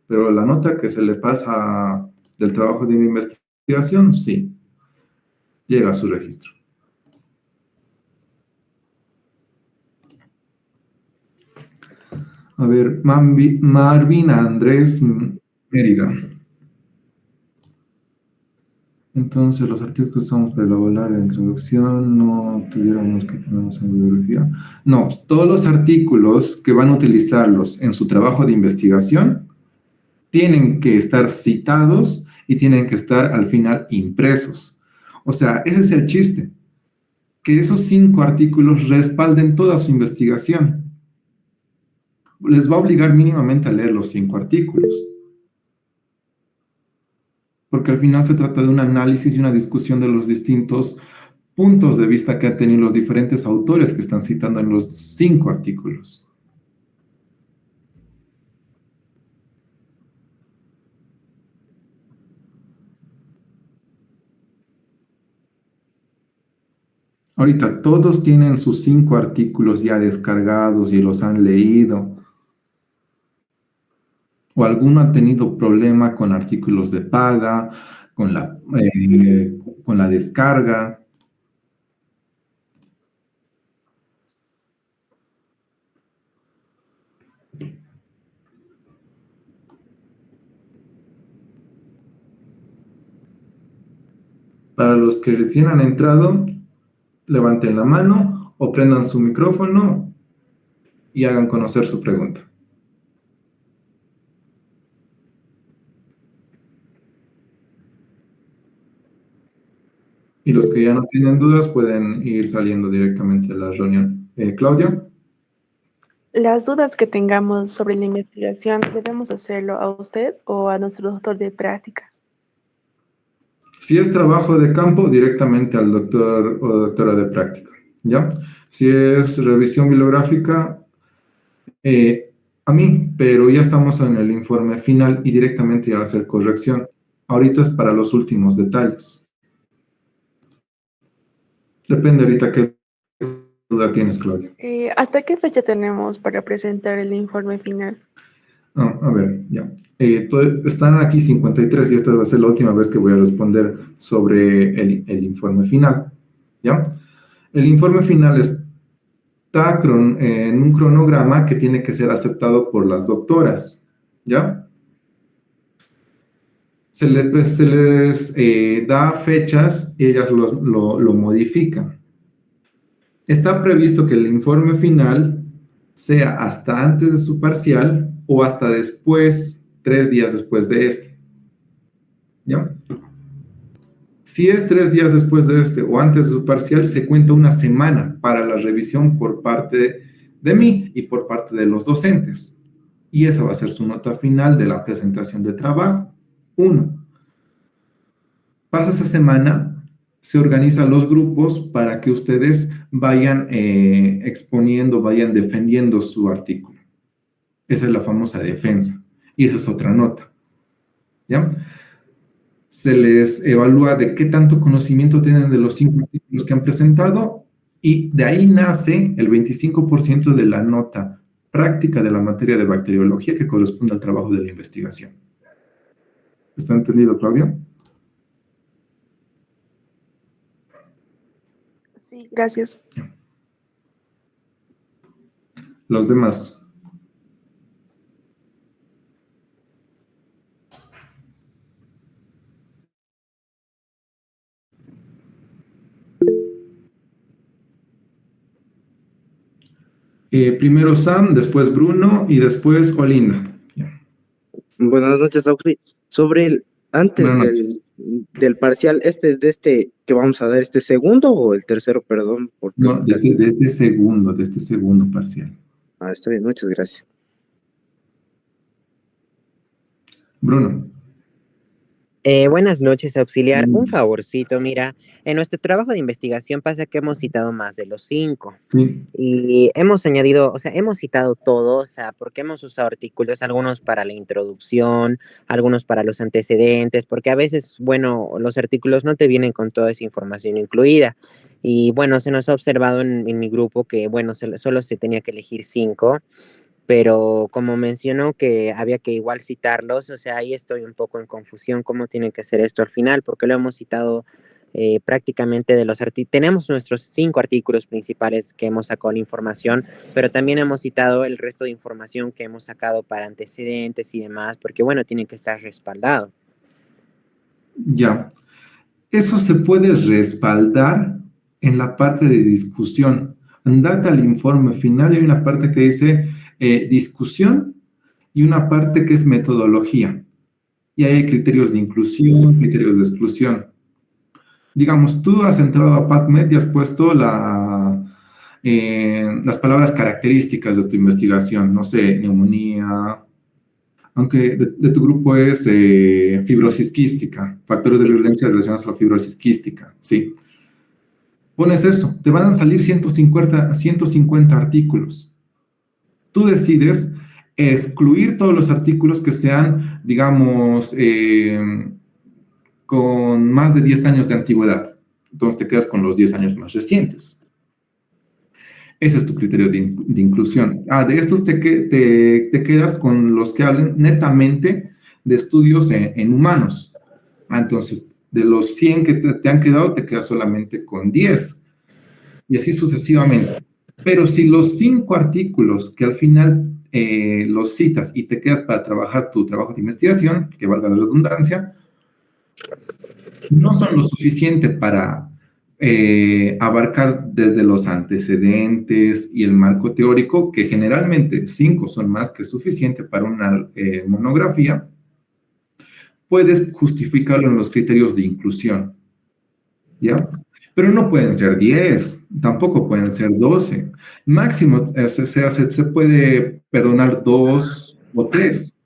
pero la nota que se le pasa del trabajo de investigación, sí, llega a su registro. A ver, Marvin Andrés Mérida. Entonces, los artículos que usamos para elaborar la introducción no tuviéramos que ponernos en bibliografía. No, todos los artículos que van a utilizarlos en su trabajo de investigación tienen que estar citados y tienen que estar al final impresos. O sea, ese es el chiste, que esos 5 artículos respalden toda su investigación. Les va a obligar mínimamente a leer los 5 artículos. Porque al final se trata de un análisis y una discusión de los distintos puntos de vista que han tenido los diferentes autores que están citando en los 5 artículos. Ahorita todos tienen sus 5 artículos ya descargados y los han leído. O alguno ha tenido problema con artículos de paga, con la descarga. Para los que recién han entrado, levanten la mano o prendan su micrófono y hagan conocer su pregunta. Y los que ya no tienen dudas pueden ir saliendo directamente de la reunión. Claudia. Las dudas que tengamos sobre la investigación, ¿debemos hacerlo a usted o a nuestro doctor de práctica? Si es trabajo de campo, directamente al doctor o doctora de práctica, ¿ya? Si es revisión bibliográfica, a mí, pero ya estamos en el informe final y directamente va a hacer corrección. Ahorita es para los últimos detalles. Depende ahorita qué duda tienes, Claudia. ¿Hasta qué fecha tenemos para presentar el informe final? A ver, ya. Están aquí 53 y esta va a ser la última vez que voy a responder sobre el informe final, ¿ya? El informe final está en un cronograma que tiene que ser aceptado por las doctoras, ¿ya? Se les da fechas y ellas lo modifican. Está previsto que el informe final sea hasta antes de su parcial o hasta después, 3 días después de este. ¿Ya? Si es 3 días después de este o antes de su parcial, se cuenta una semana para la revisión por parte de mí y por parte de los docentes. Y esa va a ser su nota final de la presentación de trabajo. 1. Pasa esa semana, se organizan los grupos para que ustedes vayan exponiendo, vayan defendiendo su artículo. Esa es la famosa defensa. Y esa es otra nota. ¿Ya? Se les evalúa de qué tanto conocimiento tienen de los 5 artículos que han presentado y de ahí nace el 25% de la nota práctica de la materia de bacteriología que corresponde al trabajo de la investigación. ¿Está entendido, Claudia? Sí, gracias. Los demás. Primero Sam, después Bruno y después Olinda. Buenas noches, Auxi. Antes del parcial, ¿este es de este que vamos a dar, este segundo o el tercero, perdón? No, de este segundo parcial. Está bien, muchas gracias. Bruno. Buenas noches, auxiliar. Un favorcito, mira, en nuestro trabajo de investigación pasa que hemos citado más de los 5. Sí. Y hemos añadido, o sea, hemos citado todos, o sea, porque hemos usado artículos, algunos para la introducción, algunos para los antecedentes, porque a veces, bueno, los artículos no te vienen con toda esa información incluida. Y bueno, se nos ha observado en mi grupo que, bueno, solo se tenía que elegir 5. pero como mencionó que había que igual citarlos, o sea, ahí estoy un poco en confusión cómo tiene que ser esto al final, porque lo hemos citado prácticamente de los artículos. Tenemos nuestros 5 artículos principales que hemos sacado la información, pero también hemos citado el resto de información que hemos sacado para antecedentes y demás, porque bueno, tiene que estar respaldado. Ya. Eso se puede respaldar en la parte de discusión. Andate al informe final y hay una parte que dice discusión y una parte que es metodología. Y ahí hay criterios de inclusión, criterios de exclusión. Digamos, tú has entrado a PubMed y has puesto las palabras características de tu investigación, no sé, neumonía, aunque de tu grupo es fibrosis quística, factores de violencia relacionados a la fibrosis quística, sí. Pones eso, te van a salir 150 artículos. Tú decides excluir todos los artículos que sean, digamos, con más de 10 años de antigüedad. Entonces te quedas con los 10 años más recientes. Ese es tu criterio de inclusión. De estos te quedas con los que hablen netamente de estudios en humanos. Entonces, de los 100 que te han quedado, te quedas solamente con 10. Y así sucesivamente. Pero si los 5 artículos que al final los citas y te quedas para trabajar tu trabajo de investigación, que valga la redundancia, no son lo suficiente para abarcar desde los antecedentes y el marco teórico, que generalmente 5 son más que suficiente para una monografía, puedes justificarlo en los criterios de inclusión, ¿ya? Pero no pueden ser 10, tampoco pueden ser 12. Máximo se puede perdonar 2 o 3.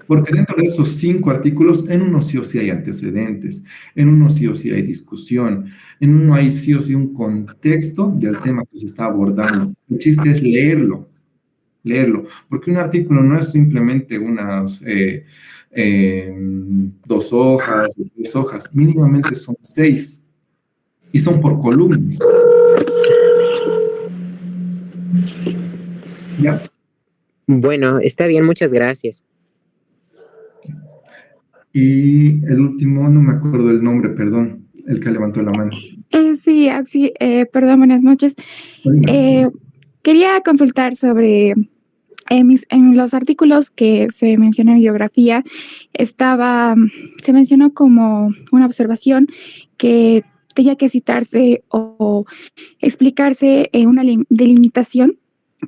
Porque dentro de esos 5 artículos, en uno sí o sí hay antecedentes, en uno sí o sí hay discusión, en uno hay sí o sí un contexto del tema que se está abordando. El chiste es leerlo, porque un artículo no es simplemente unas 2 hojas, 3 hojas, mínimamente son 6, y son por columnas. ¿Ya? Bueno, está bien, muchas gracias. Y el último, no me acuerdo el nombre, perdón, el que levantó la mano. Sí, perdón, buenas noches. Quería consultar sobre, en los artículos que se menciona en bibliografía, se mencionó como una observación que tenía que citarse o explicarse en una delimitación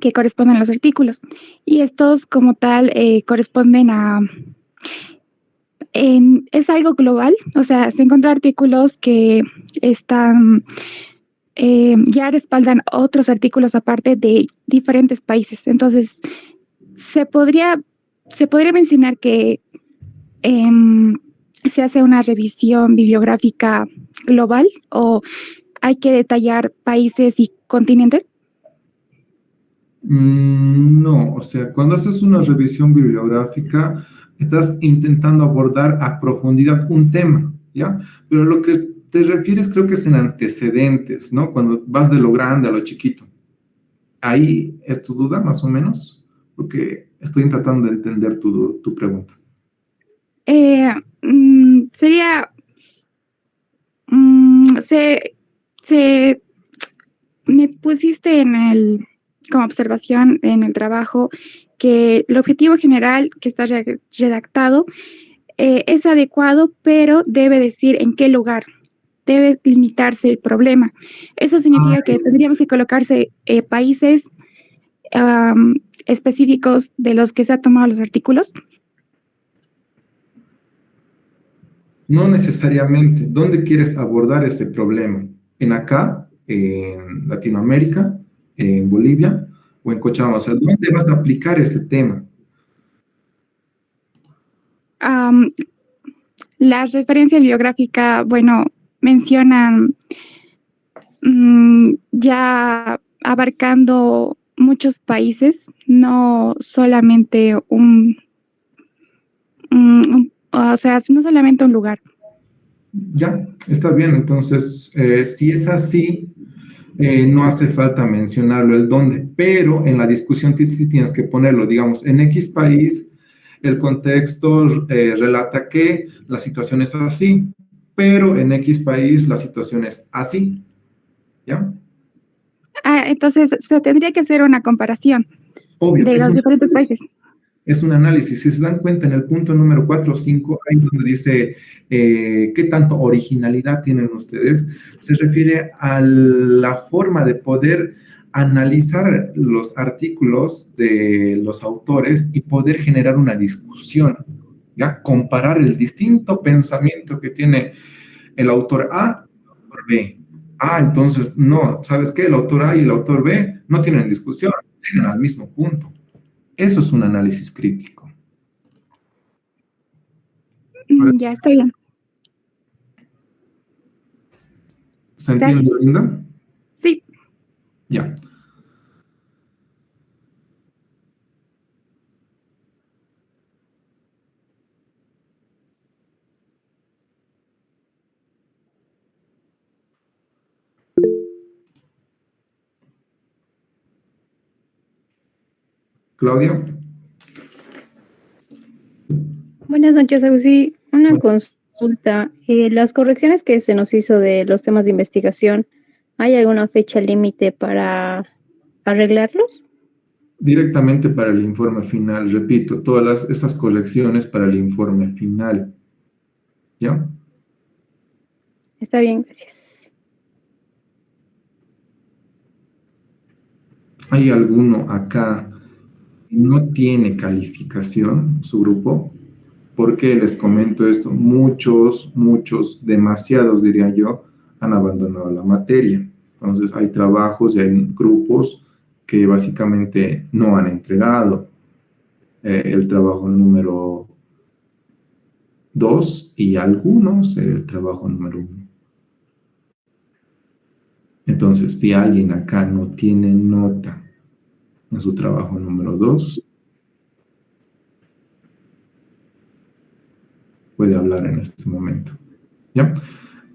que corresponde a los artículos. Y estos como tal corresponden a... es algo global, o sea, se encuentran artículos que están, ya respaldan otros artículos aparte de diferentes países. Entonces, se podría mencionar que se hace una revisión bibliográfica global o hay que detallar países y continentes. No, o sea, cuando haces una revisión bibliográfica, estás intentando abordar a profundidad un tema, ¿ya? Pero lo que te refieres creo que es en antecedentes, ¿no? Cuando vas de lo grande a lo chiquito. ¿Ahí es tu duda, más o menos? Porque estoy tratando de entender tu pregunta. Sería... me pusiste como observación en el trabajo que el objetivo general que está redactado es adecuado, pero debe decir en qué lugar, debe limitarse el problema. Eso significa que tendríamos que colocarse países específicos de los que se han tomado los artículos. No necesariamente. ¿Dónde quieres abordar ese problema? ¿En acá, en Latinoamérica, en Bolivia o en Cochabamba? O sea, ¿dónde vas a aplicar ese tema? La referencia bibliográfica, bueno, mencionan ya abarcando muchos países, no solamente o sea, no solamente un lugar. Ya, está bien. Entonces, si es así, no hace falta mencionarlo el dónde, pero en la discusión sí tienes que ponerlo, digamos, en X país, el contexto relata que la situación es así, pero en X país la situación es así, ¿ya? Entonces se tendría que hacer una comparación Obvio, de los diferentes países. es un análisis. Si se dan cuenta en el punto número 4 o 5, ahí donde dice qué tanto originalidad tienen ustedes, se refiere a la forma de poder analizar los artículos de los autores y poder generar una discusión, ¿ya? Comparar el distinto pensamiento que tiene el autor A y el autor B. Ah, entonces, no, ¿sabes qué? El autor A y el autor B no tienen discusión, llegan al mismo punto. Eso es un análisis crítico. Ya está bien. ¿Se entiende, Gracias. Linda? Sí. Ya. Claudia. Buenas noches, Agusí. Una consulta. Las correcciones que se nos hizo de los temas de investigación, ¿hay alguna fecha límite para arreglarlos? Directamente para el informe final, repito, todas esas correcciones para el informe final. ¿Ya? Está bien, gracias. ¿Hay alguno acá que no tiene calificación, su grupo? ¿Por qué les comento esto? Muchos, demasiados diría yo, han abandonado la materia. Entonces hay trabajos y hay grupos que básicamente no han entregado el trabajo número 2 y algunos el trabajo número 1. Entonces, si alguien acá no tiene nota en su trabajo número 2, puede hablar en este momento. ¿Ya?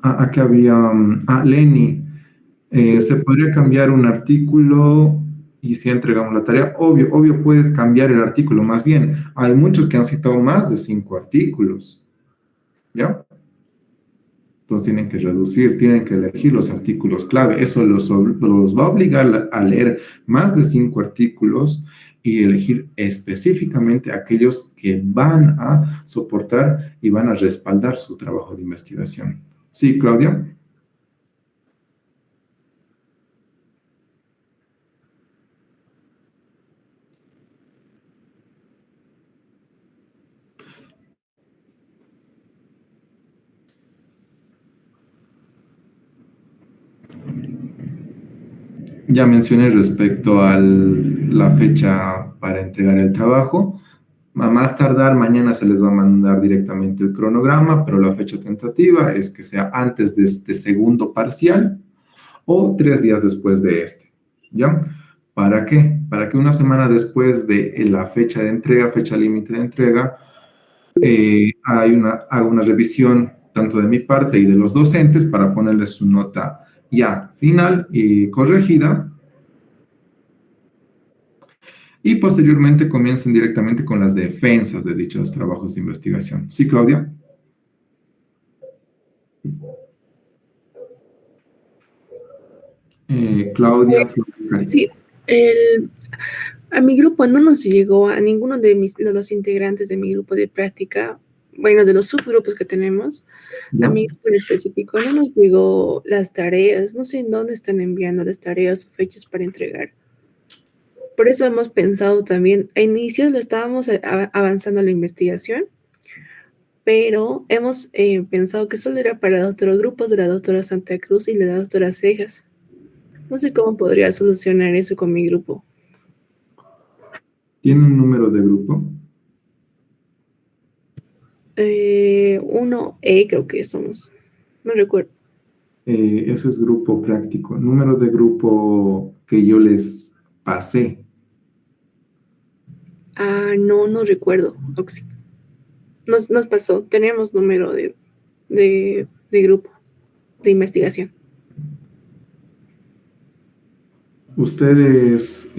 Aquí había... Lenny, ¿se podría cambiar un artículo y si entregamos la tarea? Obvio, puedes cambiar el artículo. Más bien, hay muchos que han citado más de 5 artículos. ¿Ya? Entonces tienen que reducir, tienen que elegir los artículos clave. Eso los va a obligar a leer más de 5 artículos y elegir específicamente aquellos que van a soportar y van a respaldar su trabajo de investigación. ¿Sí, Claudia? Ya mencioné respecto a la fecha para entregar el trabajo. A más tardar, mañana se les va a mandar directamente el cronograma, pero la fecha tentativa es que sea antes de este segundo parcial o 3 días después de este. ¿Ya? ¿Para qué? Para que una semana después de la fecha de entrega, fecha límite de entrega, haga una revisión tanto de mi parte y de los docentes para ponerles su nota ya final y corregida. Y posteriormente comiencen directamente con las defensas de dichos trabajos de investigación. ¿Sí, Claudia? Claudia. Sí, a mi grupo no nos llegó, a ninguno de los integrantes de mi grupo de práctica, bueno, de los subgrupos que tenemos, ¿Ya? a mi grupo en específico no nos llegó las tareas, no sé en dónde están enviando las tareas o fechas para entregar. Por eso hemos pensado también, a inicios lo estábamos avanzando la investigación, pero hemos pensado que solo era para otros grupos de la doctora Santa Cruz y de la doctora Cejas. No sé cómo podría solucionar eso con mi grupo. ¿Tiene un número de grupo? 1E creo que somos, no recuerdo. Ese es grupo práctico. Número de grupo que yo les pasé. No recuerdo, Oxy. Nos pasó, tenemos número de, grupo, de investigación. ¿Ustedes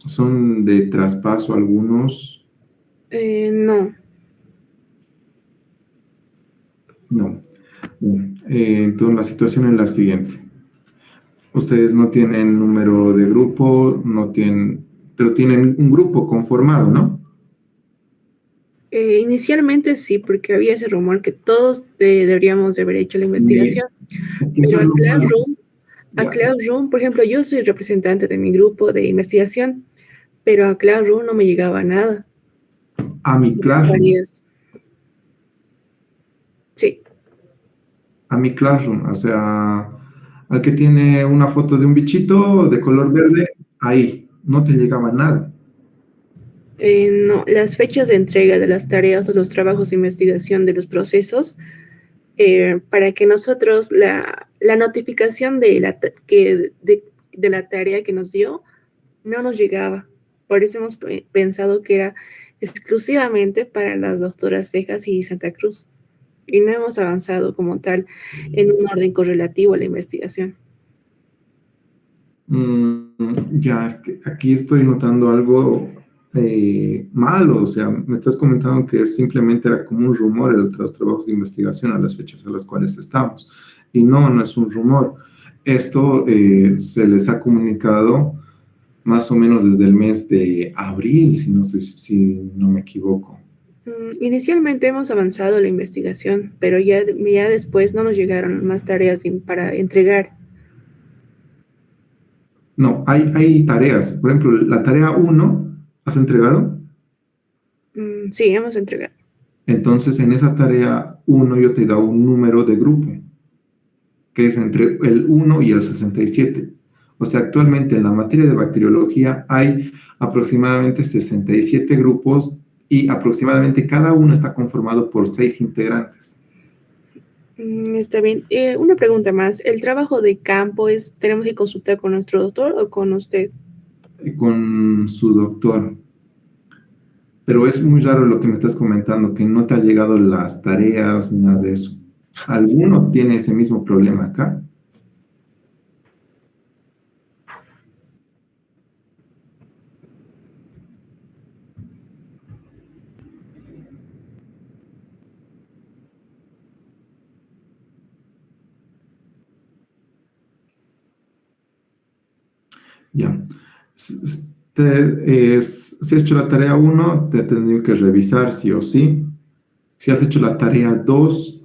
son de traspaso algunos? No. No. Bien. Entonces la situación es la siguiente. Ustedes no tienen número de grupo, no tienen, pero tienen un grupo conformado, ¿no? Inicialmente sí, porque había ese rumor que todos deberíamos de haber hecho la Bien. investigación, Es que eso pero es lo malo. a Ya. Classroom, por ejemplo, yo soy representante de mi grupo de investigación, pero a Classroom no me llegaba nada A mi de las Classroom, tareas. Sí, a mi Classroom, o sea, al que tiene una foto de un bichito de color verde, ahí no te llegaba nada. no, las fechas de entrega de las tareas o los trabajos de investigación de los procesos, para que nosotros la notificación de la tarea que nos dio no nos llegaba. Por eso hemos pensado que era exclusivamente para las doctoras Cejas y Santa Cruz. Y no hemos avanzado como tal en un orden correlativo a la investigación. Ya, es que aquí estoy notando algo malo, o sea, me estás comentando que simplemente era como un rumor el de los trabajos de investigación a las fechas a las cuales estamos. Y no, no es un rumor. Esto se les ha comunicado más o menos desde el mes de abril, si no me equivoco. Inicialmente hemos avanzado la investigación, pero ya después no nos llegaron más tareas para entregar. No, hay tareas. Por ejemplo, la tarea uno, ¿has entregado? Sí, hemos entregado. Entonces, en esa tarea uno yo te he dado un número de grupo, que es entre el 1 y el 67. O sea, actualmente en la materia de bacteriología hay aproximadamente 67 grupos y aproximadamente cada uno está conformado por 6 integrantes. Está bien. Una pregunta más. ¿El trabajo de campo tenemos que consultar con nuestro doctor o con usted? Con su doctor. Pero es muy raro lo que me estás comentando, que no te han llegado las tareas, ni nada de eso. ¿Alguno tiene ese mismo problema acá? Ya. Si has hecho la tarea uno, te tendría que revisar sí o sí. Si has hecho la tarea 2,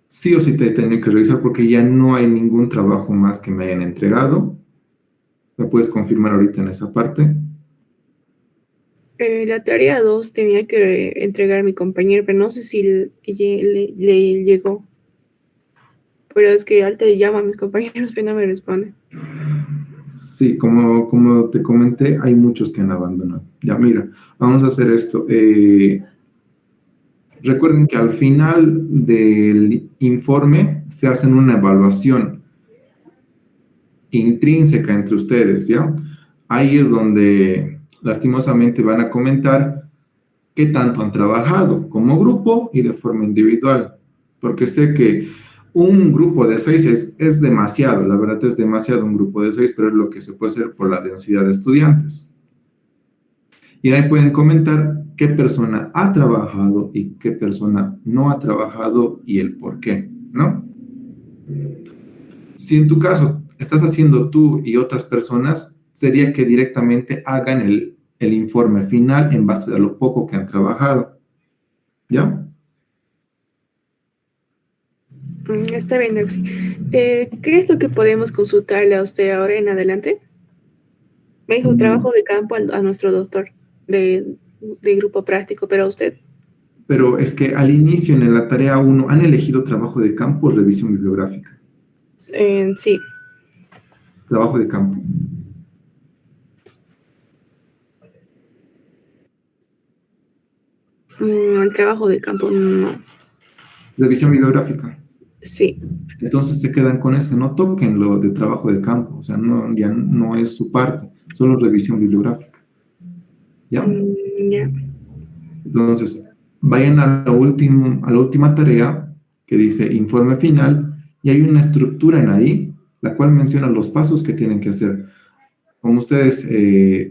sí o sí te tendría que revisar porque ya no hay ningún trabajo más que me hayan entregado. ¿Me puedes confirmar ahorita en esa parte? La tarea 2 tenía que entregar a mi compañero, pero no sé si le llegó. Pero es que ahorita le llamo a mis compañeros, pero no me responden. Sí, como te comenté, hay muchos que han abandonado. Ya, mira, vamos a hacer esto. Recuerden que al final del informe se hacen una evaluación intrínseca entre ustedes, ¿ya? Ahí es donde lastimosamente van a comentar qué tanto han trabajado como grupo y de forma individual, porque sé que un grupo de 6 es demasiado, la verdad es demasiado un grupo de 6, pero es lo que se puede hacer por la densidad de estudiantes. Y ahí pueden comentar qué persona ha trabajado y qué persona no ha trabajado y el por qué, ¿no? Si en tu caso estás haciendo tú y otras personas, sería que directamente hagan el informe final en base a lo poco que han trabajado, ¿ya? Está bien, Euxi. ¿Qué es lo que podemos consultarle a usted ahora en adelante? Me dijo trabajo de campo a nuestro doctor de grupo práctico, pero a usted. Pero es que al inicio en la tarea 1 han elegido trabajo de campo o revisión bibliográfica. Sí. Trabajo de campo. El trabajo de campo no. Revisión bibliográfica. Sí. Entonces se quedan con ese, no toquen lo de trabajo de campo, o sea, no, ya no es su parte, solo revisión bibliográfica. ¿Ya? Ya. Entonces, vayan a la última tarea que dice informe final y hay una estructura en ahí la cual menciona los pasos que tienen que hacer. Como ustedes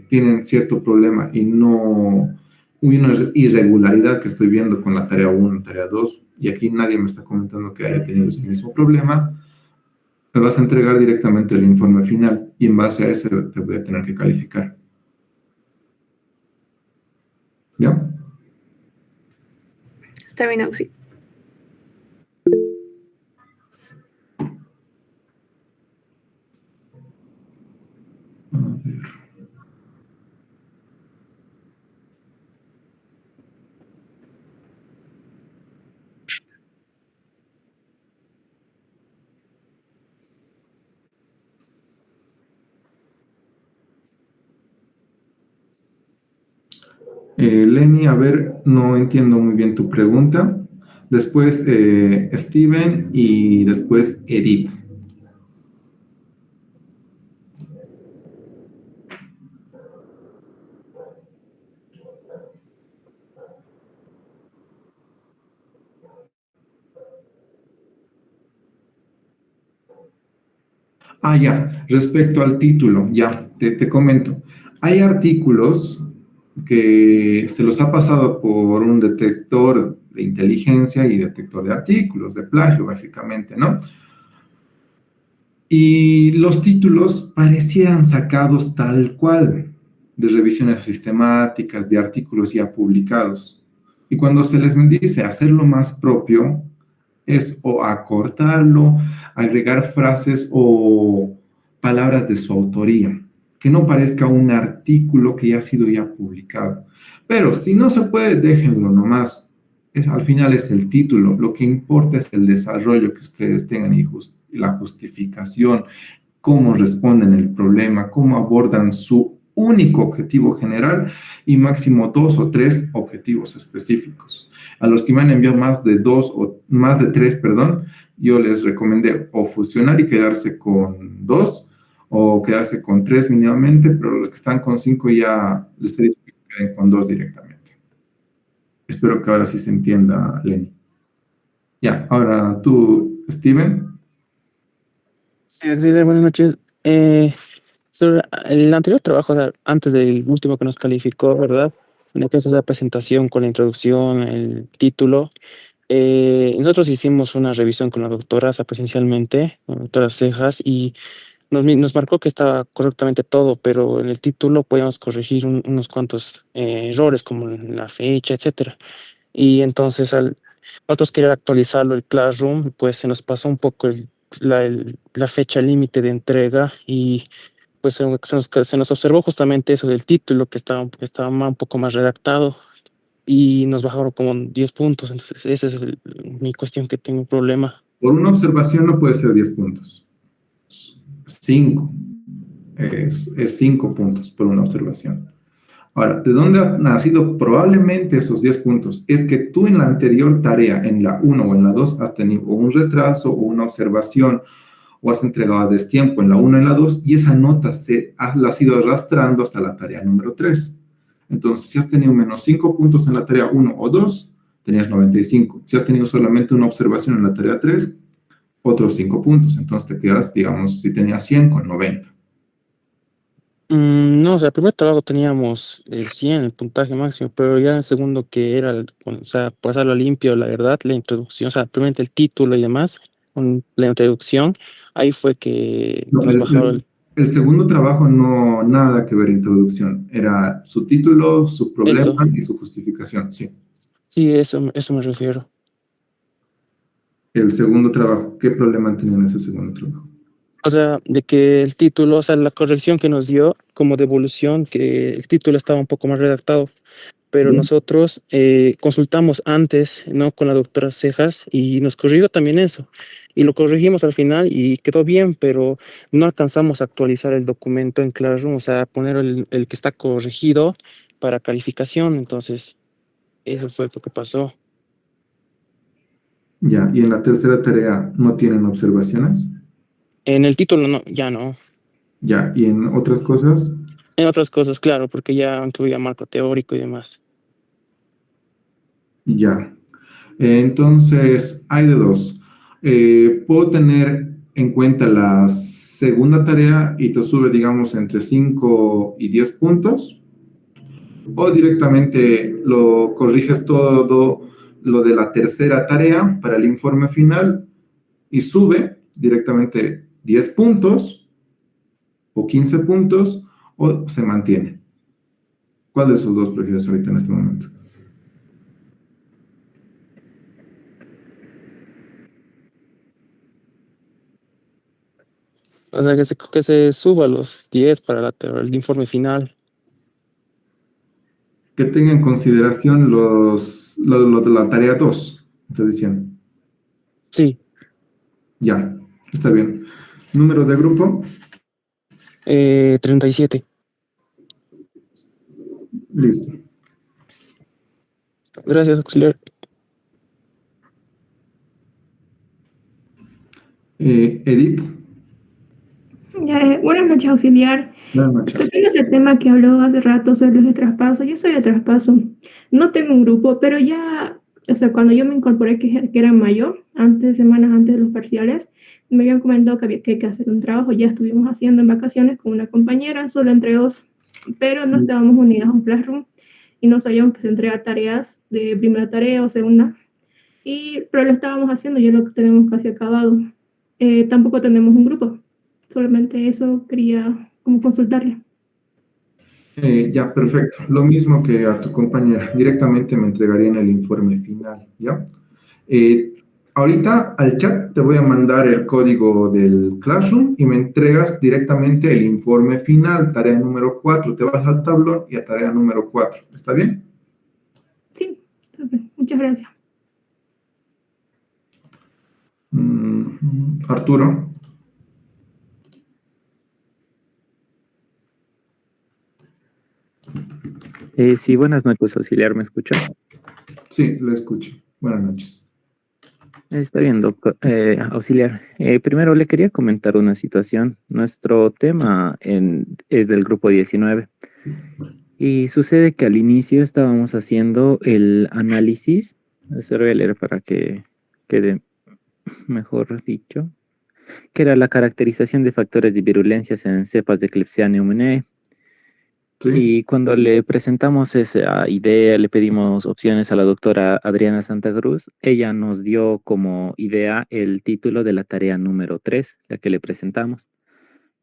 tienen cierto problema y no una irregularidad que estoy viendo con la tarea 1, tarea 2, y aquí nadie me está comentando que haya tenido ese mismo problema, me vas a entregar directamente el informe final y en base a ese te voy a tener que calificar. ¿Ya? Está bien, Auxi. A ver. Lenny, a ver, no entiendo muy bien tu pregunta. Después Steven y después Edith. Ah, ya, respecto al título, ya, te comento. Hay artículos que se los ha pasado por un detector de inteligencia y detector de artículos, de plagio, básicamente, ¿no? Y los títulos parecieran sacados tal cual, de revisiones sistemáticas, de artículos ya publicados. Y cuando se les dice hacerlo más propio, es o acortarlo, agregar frases o palabras de su autoría, que no parezca un artículo que ya ha sido ya publicado. Pero si no se puede, déjenlo nomás. Al final es el título, lo que importa es el desarrollo que ustedes tengan y la justificación, cómo responden el problema, cómo abordan su único objetivo general y máximo 2 o 3 objetivos específicos. A los que me han enviado más de 2 o más de 3, perdón, yo les recomendé o fusionar y quedarse con 2 o quedarse con 3 mínimamente, pero los que están con 5 ya les he dicho que se queden con 2 directamente. Espero que ahora sí se entienda, Lenny. Ya, ahora tú, Steven. Sí, Axel, buenas noches. Sobre el anterior trabajo, o sea, antes del último que nos calificó, ¿verdad? En el caso de la presentación con la introducción, el título, nosotros hicimos una revisión con la doctora, o sea, presencialmente, la doctora Cejas, y nos marcó que estaba correctamente todo, pero en el título podíamos corregir unos cuantos errores, como en la fecha, etcétera. Y entonces al nosotros querer actualizarlo el Classroom, pues se nos pasó un poco la fecha límite de entrega y pues se nos observó justamente eso del título que estaba un poco más redactado y nos bajaron como 10 puntos. Entonces esa es mi cuestión, que tengo un problema. Por una observación no puede ser 10 puntos. 5. Es 5 puntos por una observación. Ahora, ¿de dónde han nacido probablemente esos 10 puntos? Es que tú en la anterior tarea, en la 1 o en la 2, has tenido un retraso o una observación o has entregado a destiempo en la 1 o en la 2 y esa nota la has ido arrastrando hasta la tarea número 3. Entonces, si has tenido menos 5 puntos en la tarea 1 o 2, tenías 95. Si has tenido solamente una observación en la tarea 3, otros 5 puntos. Entonces te quedas, digamos, si tenías 100 con 90. No, o sea, el primer trabajo teníamos el 100, el puntaje máximo, pero ya el segundo, que era, o sea, pasarlo limpio, la verdad, la introducción, o sea, primero el título y demás, con la introducción, ahí fue que No, nos bajaron el segundo trabajo no, nada que ver introducción. Era su título, su eso. problema y su justificación, sí. Sí, eso me refiero. El segundo trabajo, ¿qué problema han tenido en ese segundo trabajo? O sea, de que el título, o sea, la corrección que nos dio como devolución, que el título estaba un poco más redactado, pero ¿Ya? nosotros consultamos antes, ¿no? Con la doctora Cejas y nos corrigió también eso. Y lo corregimos al final y quedó bien, pero no alcanzamos a actualizar el documento en Classroom, o sea, poner el que está corregido para calificación. Entonces, eso fue lo que pasó. Ya, y en la tercera tarea no tienen observaciones. En el título no, ya no. Ya, y en otras cosas, En otras cosas, claro, porque ya incluía marco teórico y demás. ya. Entonces, hay de dos. Puedo tener en cuenta la segunda tarea y te sube, digamos, entre 5 y 10 puntos, o directamente lo corriges todo lo de la tercera tarea para el informe final y sube directamente 10 puntos o 15 puntos o se mantiene. ¿Cuál de esos dos prefieres ahorita en este momento? O sea, que se suba los 10 para el informe final. Que tenga en consideración lo de la tarea 2, estoy diciendo. Sí, Ya, está bien. ¿Número de grupo? 37. Listo. Gracias, auxiliar. Edith, Ya, buenas noches, auxiliar. buenas noches. Tocando ese tema que habló hace rato sobre los de traspaso, yo soy de traspaso. No tengo un grupo, pero ya, o sea, cuando yo me incorporé, que era en mayo, semanas antes de los parciales, me habían comentado que había que hacer un trabajo. Ya estuvimos haciendo en vacaciones con una compañera, solo entre dos, pero no estábamos unidas a un Classroom y no sabíamos que se entrega tareas de primera tarea o segunda. Pero lo estábamos haciendo, ya lo tenemos casi acabado. Tampoco tenemos un grupo. Solamente eso quería como consultarle. Ya, perfecto. Lo mismo que a tu compañera. Directamente me entregarían el informe final, ¿ya? Ahorita al chat te voy a mandar el código del Classroom y me entregas directamente el informe final, tarea número 4. Te vas al tablón y a tarea número 4. ¿Está bien? Sí, muchas gracias. Arturo. Sí, buenas noches, auxiliar, ¿me escucha? Sí, lo escucho. Buenas noches. Está bien, doctor. Auxiliar, primero le quería comentar una situación. Nuestro tema es del grupo 19 y sucede que al inicio estábamos haciendo el análisis, se lo voy a leer para que quede mejor dicho, que era la caracterización de factores de virulencias en cepas de Klebsiella pneumoniae. Sí. Y cuando le presentamos esa idea, le pedimos opciones a la doctora Adriana Santa Cruz, ella nos dio como idea el título de la tarea número 3, la que le presentamos.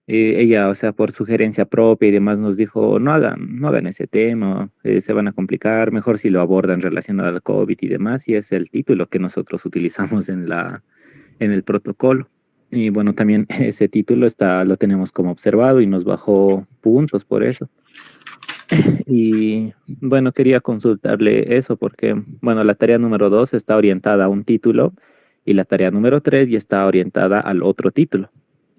Ella, o sea, por sugerencia propia y demás, nos dijo, no hagan ese tema, se van a complicar, mejor si lo abordan relacionado al COVID y demás, y es el título que nosotros utilizamos en el protocolo. Y bueno, también ese título lo tenemos como observado y nos bajó puntos por eso. Y bueno, quería consultarle eso porque, bueno, la tarea número 2 está orientada a un título y la tarea número 3 ya está orientada al otro título.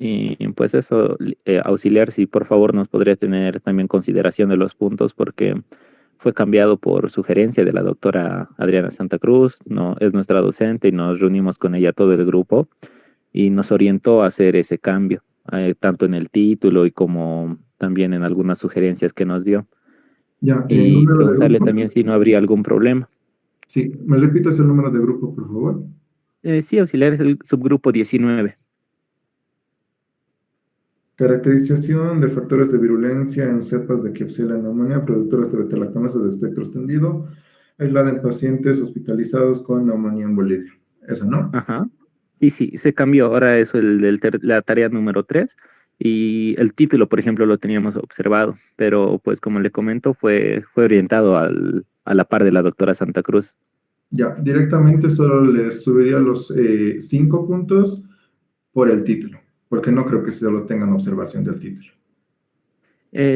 Y pues eso, auxiliar, si por favor nos podría tener también consideración de los puntos porque fue cambiado por sugerencia de la doctora Adriana Santa Cruz, no, es nuestra docente y nos reunimos con ella todo el grupo y nos orientó a hacer ese cambio, tanto en el título y como también en algunas sugerencias que nos dio. Ya, el Y número de preguntarle grupo. también si no habría algún problema. Sí, ¿me repites el número de grupo, por favor? Sí, auxiliar es el subgrupo 19. Caracterización de factores de virulencia en cepas de Klebsiella pneumoniae, productoras de beta-lactamasa de espectro extendido, aislada en pacientes hospitalizados con neumonía en Bolivia. ¿Esa no? Ajá. Y sí, se cambió. Ahora es la tarea número 3. Y el título, por ejemplo, lo teníamos observado. Pero pues como le comento, fue orientado a la par de la doctora Santa Cruz. Ya, directamente solo les subiría los 5 puntos por el título, porque no creo que solo tengan observación del título.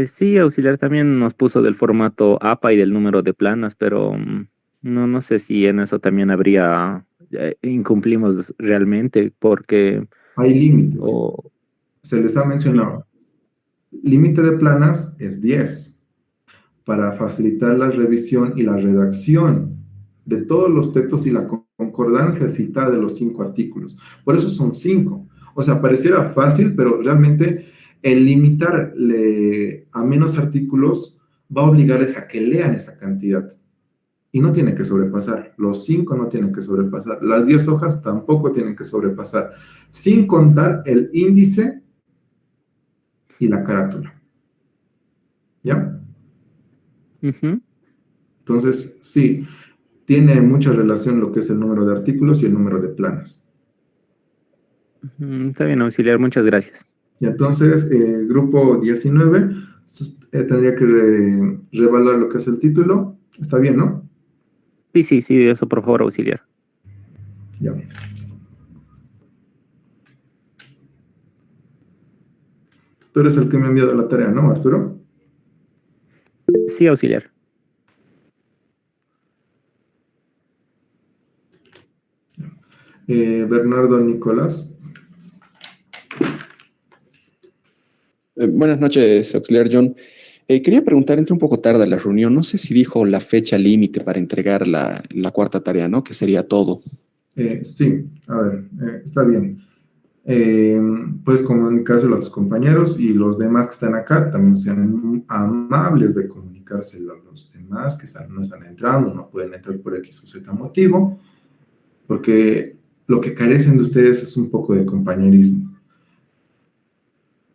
Sí, auxiliar también nos puso del formato APA y del número de planas, pero no sé si en eso también incumplimos realmente, porque... Hay límites. o- Se les ha mencionado. Límite de planas es 10 para facilitar la revisión y la redacción de todos los textos y la concordancia citada de los 5 artículos. Por eso son 5. O sea, pareciera fácil, pero realmente el limitarle a menos artículos va a obligarles a que lean esa cantidad. y no tiene que sobrepasar. Los 5 no tienen que sobrepasar. Las 10 hojas tampoco tienen que sobrepasar, sin contar el índice y la carátula. ¿Ya? Ujú. Entonces, sí, tiene mucha relación lo que es el número de artículos y el número de planos. Está bien, auxiliar, muchas gracias. Y entonces, grupo 19, tendría que reevaluar lo que es el título. Está bien, ¿no? Sí, eso por favor, auxiliar. Ya. Tú eres el que me ha enviado la tarea, ¿no, Arturo? Sí, auxiliar. Bernardo Nicolás. Buenas noches, auxiliar John. Quería preguntar, entré un poco tarde a la reunión, no sé si dijo la fecha límite para entregar la cuarta tarea, ¿no? Que sería todo. Sí, a ver, está bien. Puedes comunicárselo a tus compañeros y los demás que están acá también sean amables de comunicárselo a los demás que no están entrando, no pueden entrar por X o Z motivo, porque lo que carecen de ustedes es un poco de compañerismo.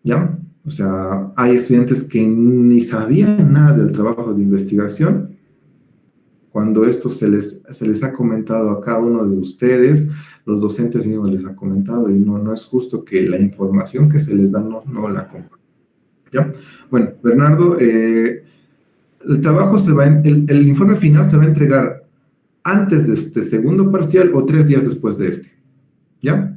¿Ya? O sea, hay estudiantes que ni sabían nada del trabajo de investigación. Cuando esto se les ha comentado a cada uno de ustedes, los docentes mismos les ha comentado, y no es justo que la información que se les da no la compartan. ¿Ya? Bueno, Bernardo, el trabajo el informe final se va a entregar antes de este segundo parcial o 3 días después de este. ¿Ya?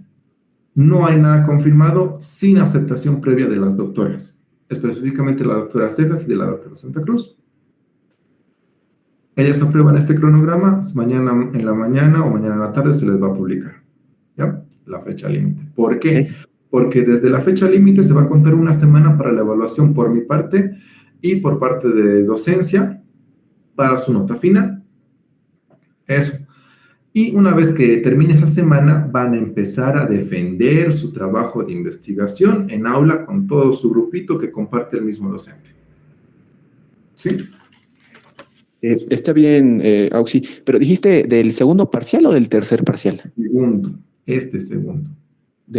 No hay nada confirmado sin aceptación previa de las doctoras, específicamente la doctora Cejas y de la doctora Santa Cruz. Ellas aprueban este cronograma, mañana en la mañana o mañana en la tarde se les va a publicar, ¿ya? La fecha límite. ¿Por qué? Porque desde la fecha límite se va a contar una semana para la evaluación por mi parte y por parte de docencia para su nota final. Eso. Y una vez que termine esa semana, van a empezar a defender su trabajo de investigación en aula con todo su grupito que comparte el mismo docente. ¿Sí? Está bien, Auxi, pero dijiste del segundo parcial o del tercer parcial? Segundo. De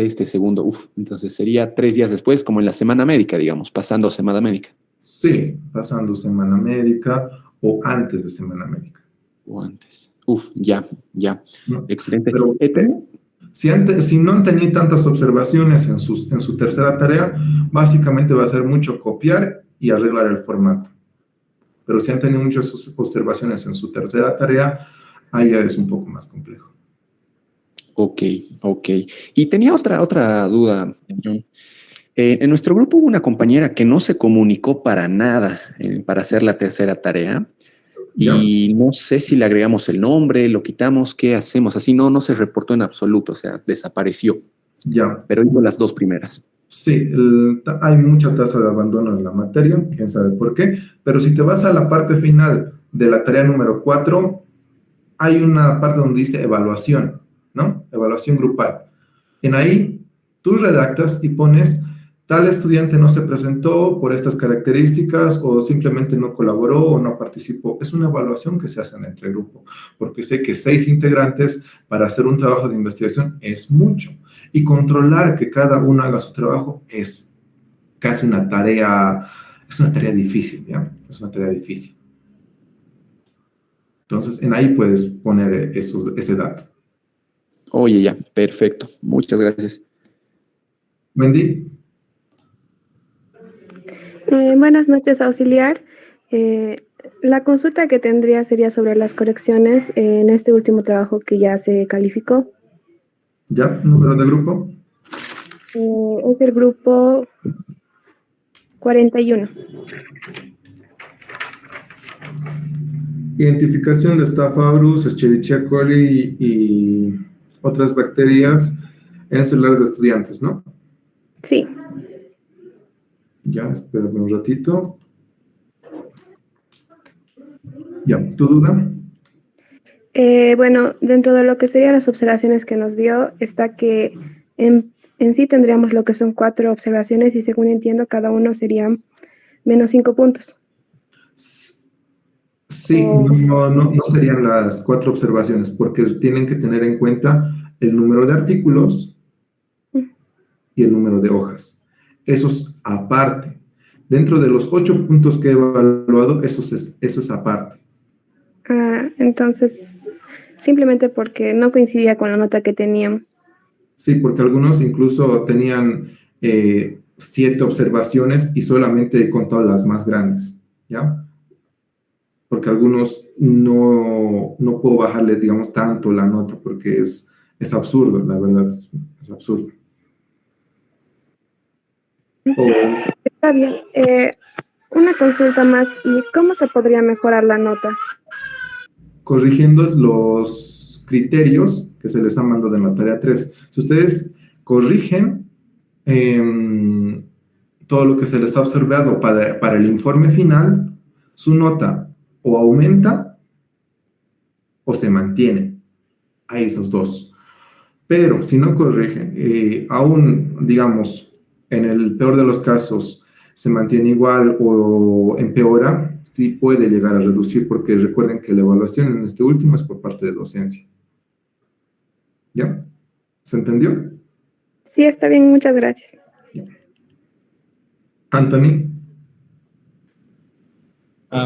este segundo, entonces sería 3 días después, como en la semana médica, digamos, pasando semana médica. Sí, pasando semana médica o antes de semana médica. O antes. Ya. No, Excelente. pero si no han tenido tantas observaciones en su tercera tarea, básicamente va a ser mucho copiar y arreglar el formato. Pero si han tenido muchas observaciones en su tercera tarea, ahí ya es un poco más complejo. Ok. Y tenía otra duda, John. En nuestro grupo hubo una compañera que no se comunicó para nada para hacer la tercera tarea. Y no sé si le agregamos el nombre, lo quitamos, ¿qué hacemos? Así no se reportó en absoluto, o sea, desapareció. Ya. Pero hizo las 2 primeras. Sí, hay mucha tasa de abandono en la materia, quién sabe por qué, pero si te vas a la parte final de la tarea número 4, hay una parte donde dice evaluación, ¿no? Evaluación grupal. En ahí, tú redactas y pones, tal estudiante no se presentó por estas características o simplemente no colaboró o no participó. Es una evaluación que se hace entre grupo, porque sé que 6 integrantes para hacer un trabajo de investigación es mucho. Y controlar que cada uno haga su trabajo es casi una tarea, difícil, ¿ya? Es una tarea difícil. Entonces, en ahí puedes poner ese dato. Oye, ya, perfecto. Muchas gracias. Wendy. Buenas noches, auxiliar. La consulta que tendría sería sobre las correcciones en este último trabajo que ya se calificó. ¿Ya? ¿Número de grupo? Es el grupo 41. Identificación de Staph aureus, Escherichia coli y otras bacterias en celulares de estudiantes, ¿no? Sí. Ya, espérame un ratito. Ya, ¿tu duda? Bueno, dentro de lo que serían las observaciones que nos dio, está que en sí tendríamos lo que son 4 observaciones y según entiendo cada uno serían menos 5 puntos. Sí, O- no serían las 4 observaciones, porque tienen que tener en cuenta el número de artículos y el número de hojas. Eso es aparte. Dentro de los 8 puntos que he evaluado, eso es aparte. Entonces, simplemente porque no coincidía con la nota que teníamos. Sí, porque algunos incluso tenían 7 observaciones y solamente he contado las más grandes, ¿ya? Porque algunos no puedo bajarle, digamos, tanto la nota porque es absurdo, la verdad, es absurdo. O Está bien. Una consulta más. ¿Y cómo se podría mejorar la nota? corrigiendo los criterios que se les están mandando en la tarea 3. Si ustedes corrigen todo lo que se les ha observado para el informe final, su nota o aumenta o se mantiene. Hay esos dos. Pero si no corrigen, aún, digamos, en el peor de los casos, se mantiene igual o empeora, sí puede llegar a reducir, porque recuerden que la evaluación en este último es por parte de docencia. ¿Ya? ¿Se entendió? Sí, está bien, muchas gracias. Anthony.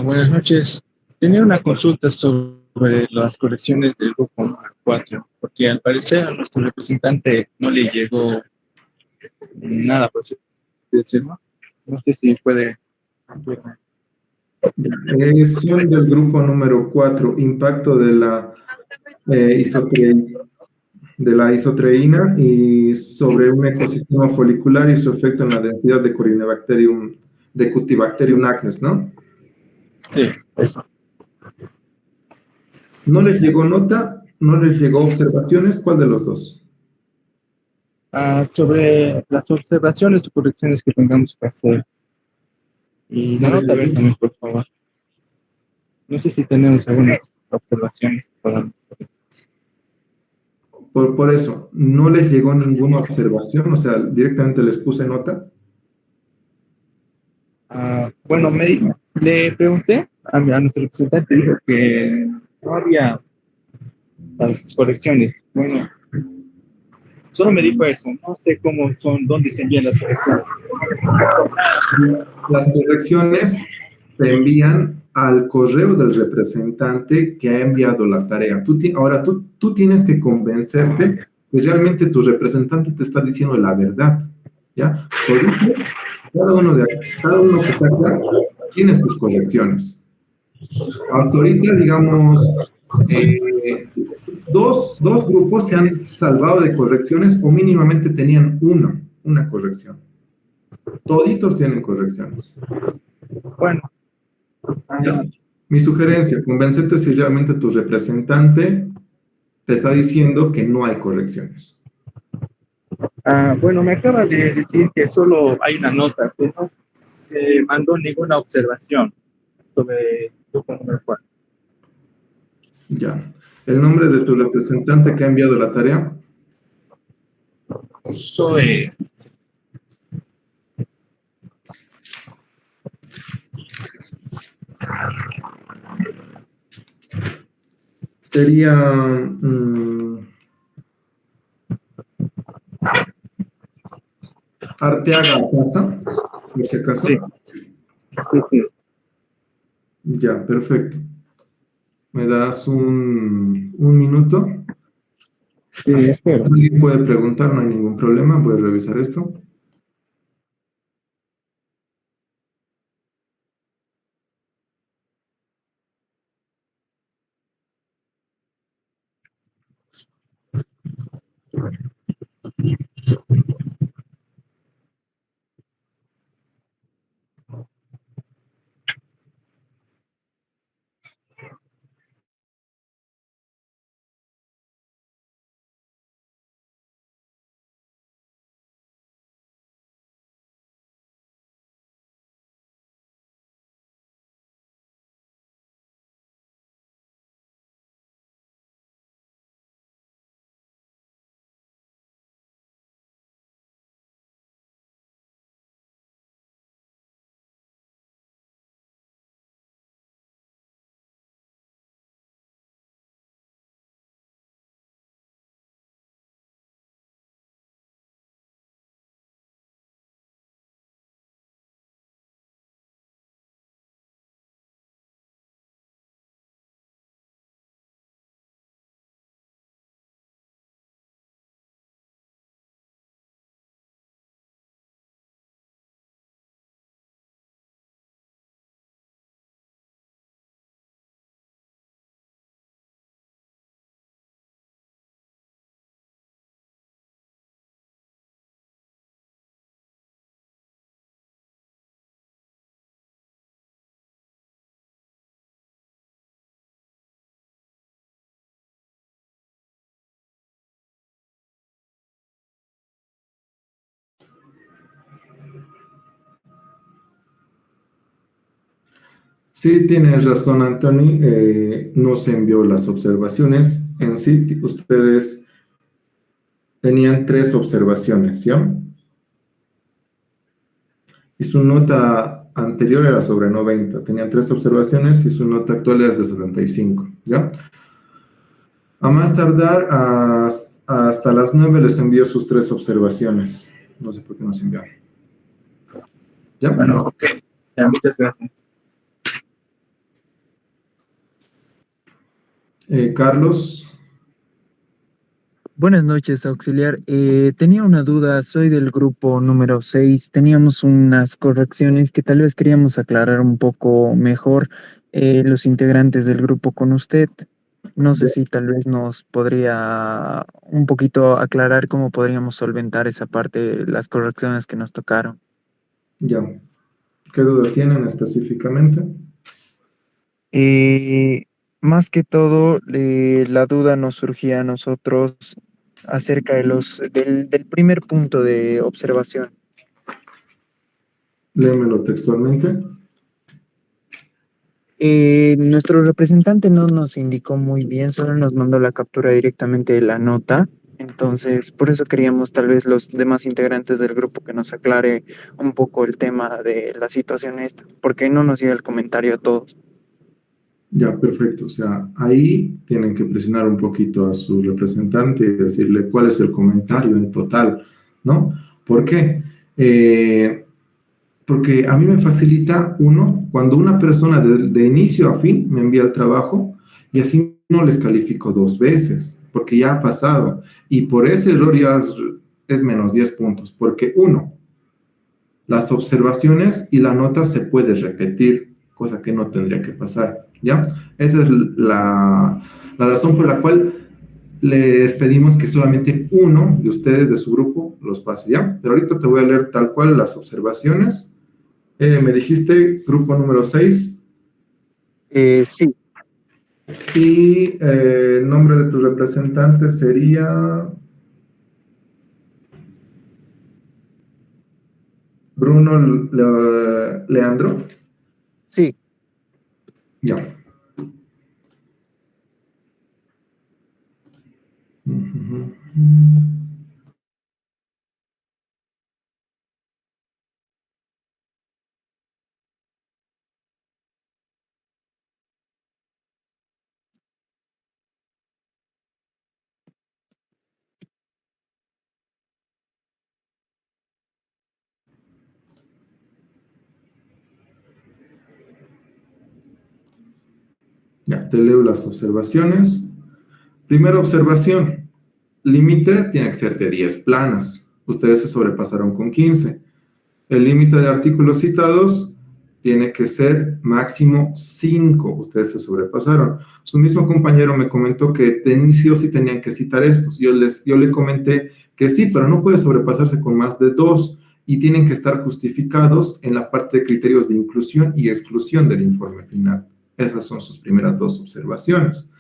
Buenas noches. Tenía una consulta sobre las correcciones del grupo número 4, porque al parecer a nuestro representante no le llegó nada, por así decirlo. No sé si puede. Son del grupo número 4, impacto de la, de la isotreína y sobre un ecosistema folicular y su efecto en la densidad de Corynebacterium, de Cutibacterium acnes, ¿no? Sí, eso. ¿No les llegó nota? ¿No les llegó observaciones? ¿Cuál de los dos? Sobre las observaciones o correcciones que tengamos que hacer. Y la nota también, por favor. No sé si tenemos algunas observaciones para. Por eso, ¿no les llegó ninguna observación? O sea, directamente les puse nota. Bueno, le pregunté a nuestro representante, dijo que no había las correcciones. Bueno, solo me dijo eso. No sé cómo son, dónde se envían las correcciones. Las correcciones se envían al correo del representante que ha enviado la tarea. Ahora, tú tienes que convencerte que realmente tu representante te está diciendo la verdad, ¿ya? Cada uno que está acá tiene sus correcciones. Hasta ahorita, digamos, dos grupos se han salvado de correcciones o mínimamente tenían una corrección. Toditos tienen correcciones. Bueno. ¿Ya? Mi sugerencia, convéncete si realmente tu representante te está diciendo que no hay correcciones. Bueno, me acaba de decir que solo hay una nota, que no se mandó ninguna observación sobre el grupo número 4. Ya. ¿El nombre de tu representante que ha enviado la tarea? Soy. Sería Arteaga Casa, por si acaso. Sí. Sí. Ya, perfecto. ¿Me das un minuto? Sí, espero. Si alguien puede preguntar, no hay ningún problema, voy a revisar esto. Sí, tienes razón, Anthony. No se envió las observaciones. En sí, ustedes tenían 3 observaciones, ¿ya? Y su nota anterior era sobre 90. Tenían 3 observaciones y su nota actual era de 75, ¿ya? A más tardar, hasta las 9 les envió sus 3 observaciones. No sé por qué no se enviaron. ¿Ya? Bueno, ok. Ya, muchas gracias. Carlos. Buenas noches, auxiliar. Tenía una duda, soy del grupo número 6. Teníamos unas correcciones que tal vez queríamos aclarar un poco mejor los integrantes del grupo con usted. No sé si tal vez nos podría un poquito aclarar cómo podríamos solventar esa parte, las correcciones que nos tocaron. Ya. ¿Qué duda tienen específicamente? Más que todo, la duda nos surgía a nosotros acerca de del primer punto de observación. Léemelo textualmente. Nuestro representante no nos indicó muy bien, solo nos mandó la captura directamente de la nota. Entonces, por eso queríamos tal vez los demás integrantes del grupo que nos aclare un poco el tema de la situación esta, porque no nos llega el comentario a todos. Ya, perfecto. O sea, ahí tienen que presionar un poquito a su representante y decirle cuál es el comentario en total, ¿no? ¿Por qué? Porque a mí me facilita, uno, cuando una persona de inicio a fin me envía el trabajo y así no les califico 2 veces, porque ya ha pasado. Y por ese error ya es menos 10 puntos, porque uno, las observaciones y la nota se puede repetir, cosa que no tendría que pasar, ¿ya? Esa es la razón por la cual les pedimos que solamente uno de ustedes de su grupo los pase, ¿ya? Pero ahorita te voy a leer tal cual las observaciones. Me dijiste grupo número 6. Sí. Y el nombre de tu representante sería Bruno Leandro. Sí. Ya. Ya, te leo las observaciones. Primera observación. Límite tiene que ser de 10 planas. Ustedes se sobrepasaron con 15. El límite de artículos citados tiene que ser máximo 5. Ustedes se sobrepasaron. Su mismo compañero me comentó que de inicio sí tenían que citar estos. Yo le comenté que sí, pero no puede sobrepasarse con más de 2 y tienen que estar justificados en la parte de criterios de inclusión y exclusión del informe final. Esas son sus primeras 2 observaciones.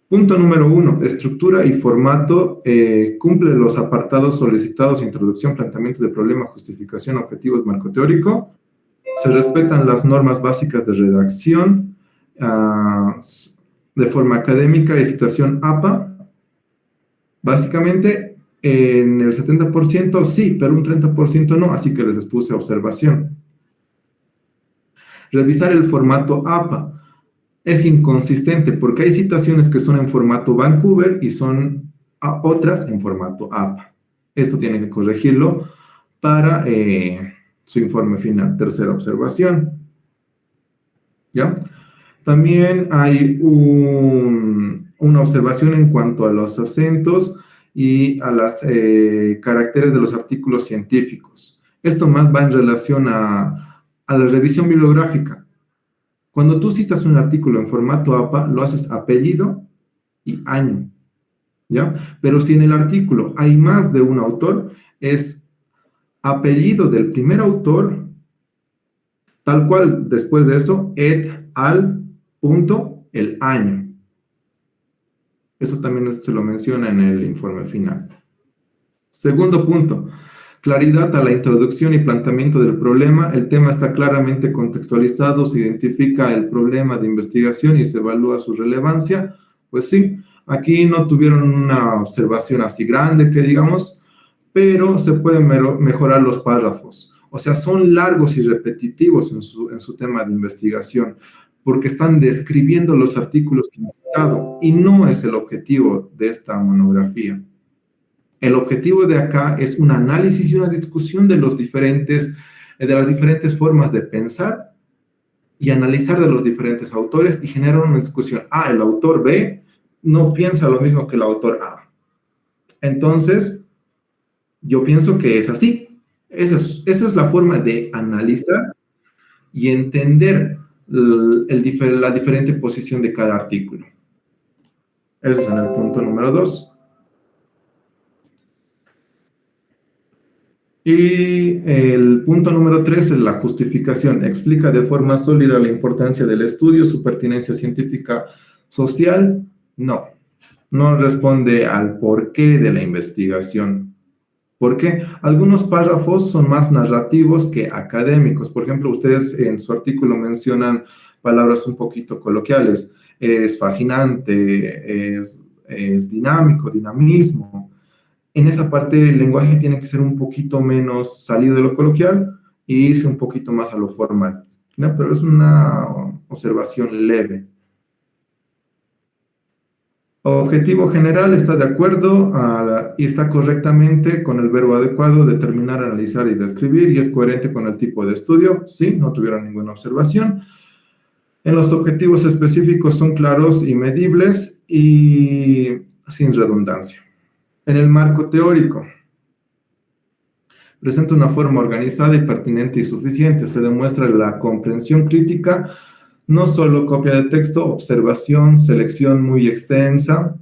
Punto número 1, estructura y formato, cumple los apartados solicitados, introducción, planteamiento de problema, justificación, objetivos, marco teórico, se respetan las normas básicas de redacción, de forma académica y citación APA. Básicamente, en el 70% sí, pero un 30% no, así que les puse observación. Revisar el formato APA. Es inconsistente porque hay citaciones que son en formato Vancouver y son otras en formato APA. Esto tiene que corregirlo para su informe final. Tercera observación. ¿Ya? También hay una observación en cuanto a los acentos y a los caracteres de los artículos científicos. Esto más va en relación a la revisión bibliográfica. Cuando tú citas un artículo en formato APA, lo haces apellido y año, ¿ya? Pero si en el artículo hay más de un autor, es apellido del primer autor, tal cual, después de eso, et al, punto, el año. Eso también se lo menciona en el informe final. Segundo punto, Claridad a la introducción y planteamiento del problema. El tema está claramente contextualizado, se identifica el problema de investigación y se evalúa su relevancia. Pues sí, aquí no tuvieron una observación así grande que digamos, pero se pueden mejorar los párrafos. O sea, son largos y repetitivos en su tema de investigación, porque están describiendo los artículos que han citado, y no es el objetivo de esta monografía. El objetivo de acá es un análisis y una discusión de las diferentes formas de pensar y analizar de los diferentes autores y generar una discusión. El autor B no piensa lo mismo que el autor A. Entonces, yo pienso que es así. Esa es la forma de analizar y entender la diferente posición de cada artículo. Eso es en el punto número 2. Y el punto número 3 es la justificación. Explica de forma sólida la importancia del estudio, su pertinencia científica social. No responde al porqué de la investigación. ¿Por qué? Algunos párrafos son más narrativos que académicos. Por ejemplo, ustedes en su artículo mencionan palabras un poquito coloquiales. Es fascinante, es dinámico, dinamismo. En esa parte el lenguaje tiene que ser un poquito menos salido de lo coloquial y irse un poquito más a lo formal, ¿no? Pero es una observación leve. Objetivo general, está de acuerdo y está correctamente con el verbo adecuado, determinar, analizar y describir, y es coherente con el tipo de estudio. Sí, no tuvieron ninguna observación. En los objetivos específicos son claros y medibles y sin redundancia. En el marco teórico, presenta una forma organizada y pertinente y suficiente. Se demuestra la comprensión crítica, no solo copia de texto, observación, selección muy extensa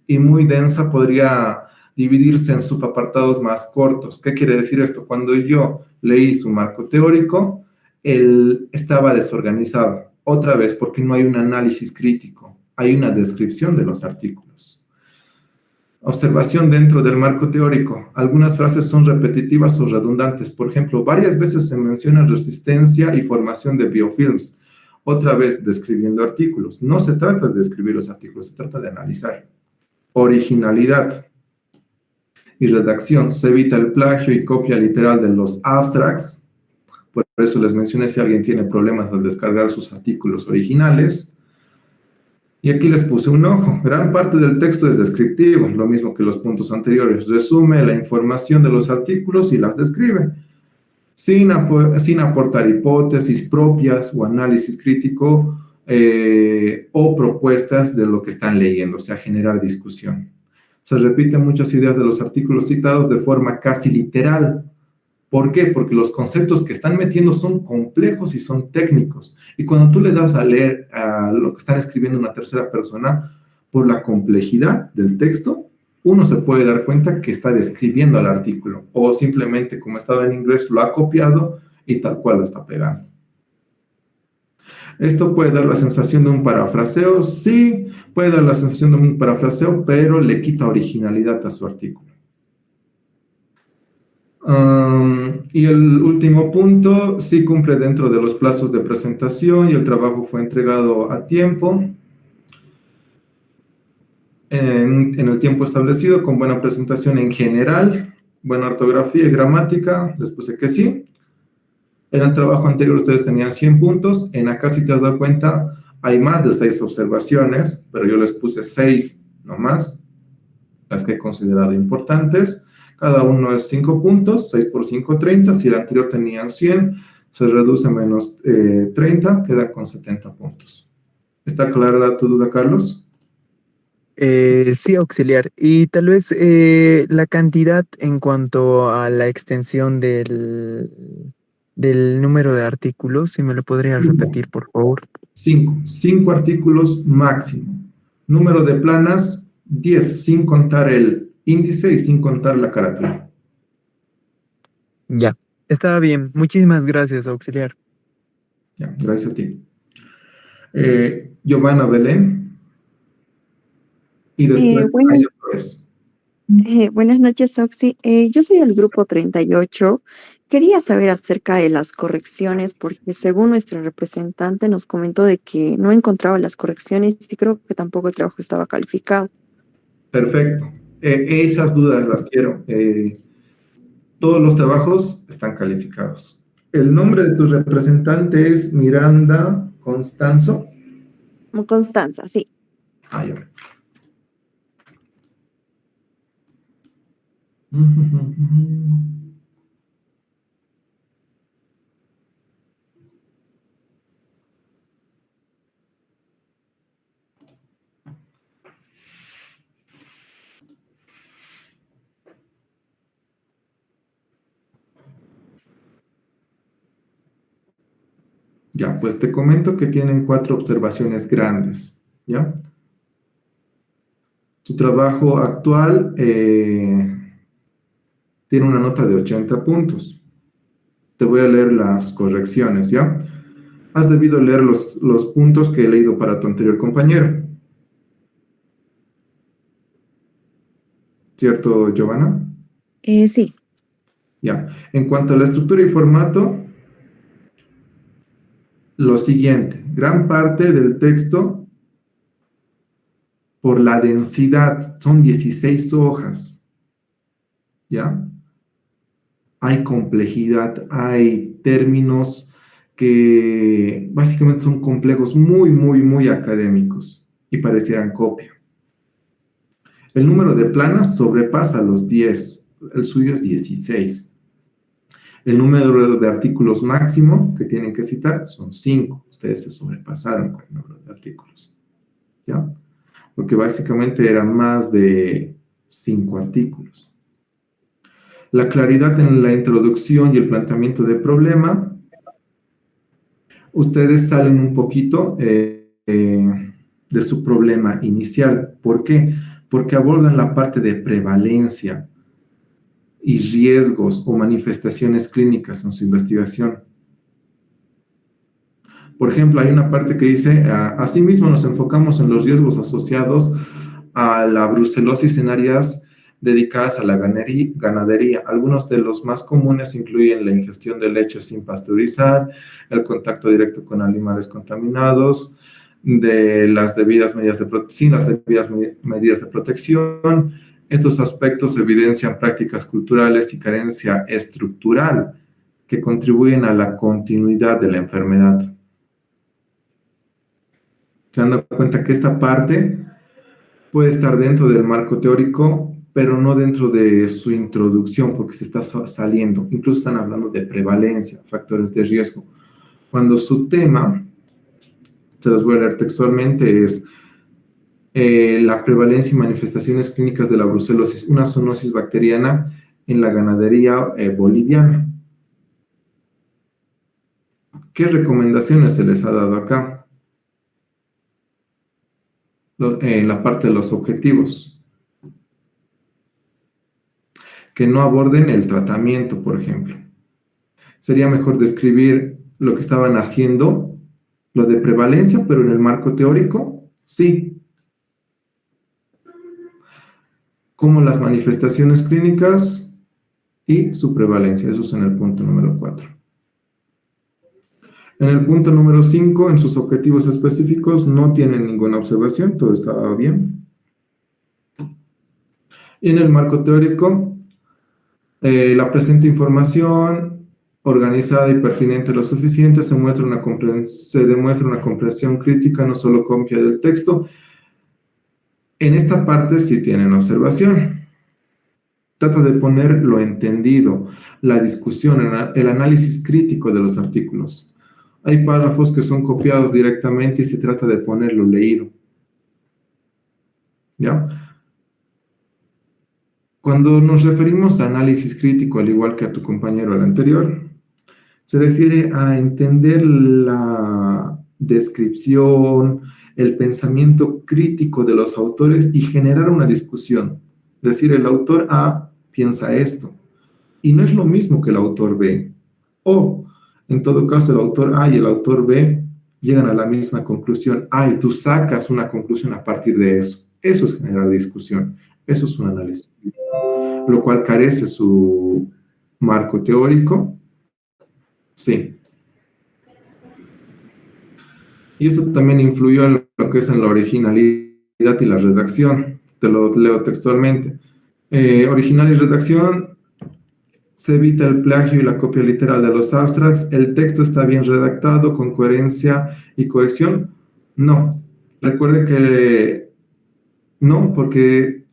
y muy densa. Podría dividirse en subapartados más cortos. ¿Qué quiere decir esto? Cuando yo leí su marco teórico, él estaba desorganizado. Otra vez, porque no hay un análisis crítico, hay una descripción de los artículos. Observación dentro del marco teórico. Algunas frases son repetitivas o redundantes. Por ejemplo, varias veces se menciona resistencia y formación de biofilms. Otra vez, describiendo artículos. No se trata de describir los artículos, se trata de analizar. Originalidad y redacción. Se evita el plagio y copia literal de los abstracts. Por eso les mencioné si alguien tiene problemas al descargar sus artículos originales. Y aquí les puse un ojo. Gran parte del texto es descriptivo, lo mismo que los puntos anteriores. Resume la información de los artículos y las describe, sin aportar hipótesis propias o análisis crítico o propuestas de lo que están leyendo, o sea, generar discusión. Se repiten muchas ideas de los artículos citados de forma casi literal. ¿Por qué? Porque los conceptos que están metiendo son complejos y son técnicos. Y cuando tú le das a leer a lo que están escribiendo una tercera persona, por la complejidad del texto, uno se puede dar cuenta que está describiendo el artículo. O simplemente, como estaba en inglés, lo ha copiado y tal cual lo está pegando. ¿Esto puede dar la sensación de un parafraseo? Sí, puede dar la sensación de un parafraseo, pero le quita originalidad a su artículo. Y el último punto, sí cumple dentro de los plazos de presentación y el trabajo fue entregado a tiempo, en el tiempo establecido, con buena presentación en general, buena ortografía y gramática. Les puse que sí. En el trabajo anterior ustedes tenían 100 puntos, en acá, si te has dado cuenta, hay más de 6 observaciones, pero yo les puse 6 nomás, las que he considerado importantes. Cada uno es 5 puntos, 6 por 5, 30. Si el anterior tenían 100, se reduce a menos 30, queda con 70 puntos. ¿Está clara tu duda, Carlos? Sí, auxiliar. Y tal vez la cantidad en cuanto a la extensión del número de artículos, si me lo podría repetir, por favor. 5 artículos máximo. Número de planas, 10, sin contar el índice y sin contar la carátula. Ya, está bien. Muchísimas gracias, auxiliar. Ya, gracias a ti. Giovanna Belén. Y después Bueno, Aya Flores. Buenas noches, Oxy. Yo soy del grupo 38. Quería saber acerca de las correcciones porque según nuestra representante nos comentó de que no encontraba las correcciones y creo que tampoco el trabajo estaba calificado. Perfecto. Esas dudas las quiero. Todos los trabajos están calificados. El nombre de tu representante es Miranda Constanzo. Constanza, sí. Ah, ya. Ya, pues te comento que tienen 4 observaciones grandes, ¿ya? Tu trabajo actual tiene una nota de 80 puntos. Te voy a leer las correcciones, ¿ya? Has debido leer los puntos que he leído para tu anterior compañero. ¿Cierto, Giovanna? Sí. Ya. En cuanto a la estructura y formato, lo siguiente. Gran parte del texto, por la densidad, son 16 hojas. ¿Ya? Hay complejidad, hay términos que básicamente son complejos, muy, muy, muy académicos y parecieran copia. El número de planas sobrepasa los 10, el suyo es 16. El número de artículos máximo que tienen que citar son 5. Ustedes se sobrepasaron con el número de artículos, ¿ya? Porque básicamente eran más de 5 artículos. La claridad en la introducción y el planteamiento del problema. Ustedes salen un poquito de su problema inicial. ¿Por qué? Porque abordan la parte de prevalencia y riesgos o manifestaciones clínicas en su investigación. Por ejemplo, hay una parte que dice, asimismo nos enfocamos en los riesgos asociados a la brucelosis en áreas dedicadas a la ganadería. Algunos de los más comunes incluyen la ingestión de leche sin pasteurizar, el contacto directo con animales contaminados, sin las debidas medidas de protección. Estos aspectos evidencian prácticas culturales y carencia estructural que contribuyen a la continuidad de la enfermedad. Se dan cuenta que esta parte puede estar dentro del marco teórico, pero no dentro de su introducción, porque se está saliendo. Incluso están hablando de prevalencia, factores de riesgo. Cuando su tema, se los voy a leer textualmente, es la prevalencia y manifestaciones clínicas de la brucelosis, una zoonosis bacteriana en la ganadería boliviana. ¿Qué recomendaciones se les ha dado acá? La parte de los objetivos. Que no aborden el tratamiento, por ejemplo. Sería mejor describir lo que estaban haciendo, lo de prevalencia, pero en el marco teórico, sí. Como las manifestaciones clínicas y su prevalencia. Eso es en el punto número 4. En el punto número 5, en sus objetivos específicos, no tienen ninguna observación, todo estaba bien. Y en el marco teórico, la presente información organizada y pertinente lo suficiente se demuestra una comprensión crítica, no solo copia del texto. En esta parte sí tienen observación. Trata de poner lo entendido, la discusión, el análisis crítico de los artículos. Hay párrafos que son copiados directamente y se trata de ponerlo leído. ¿Ya? Cuando nos referimos a análisis crítico, al igual que a tu compañero el anterior, se refiere a entender la descripción, el pensamiento crítico de los autores y generar una discusión. Es decir, el autor A piensa esto, y no es lo mismo que el autor B. O, en todo caso, el autor A y el autor B llegan a la misma conclusión. Y tú sacas una conclusión a partir de eso. Eso es generar discusión, eso es un análisis, lo cual carece su marco teórico, sí. Y eso también influyó en lo que es en la originalidad y la redacción. Te lo leo textualmente. Original y redacción, se evita el plagio y la copia literal de los abstracts. ¿El texto está bien redactado, con coherencia y cohesión? No. Recuerde que no, porque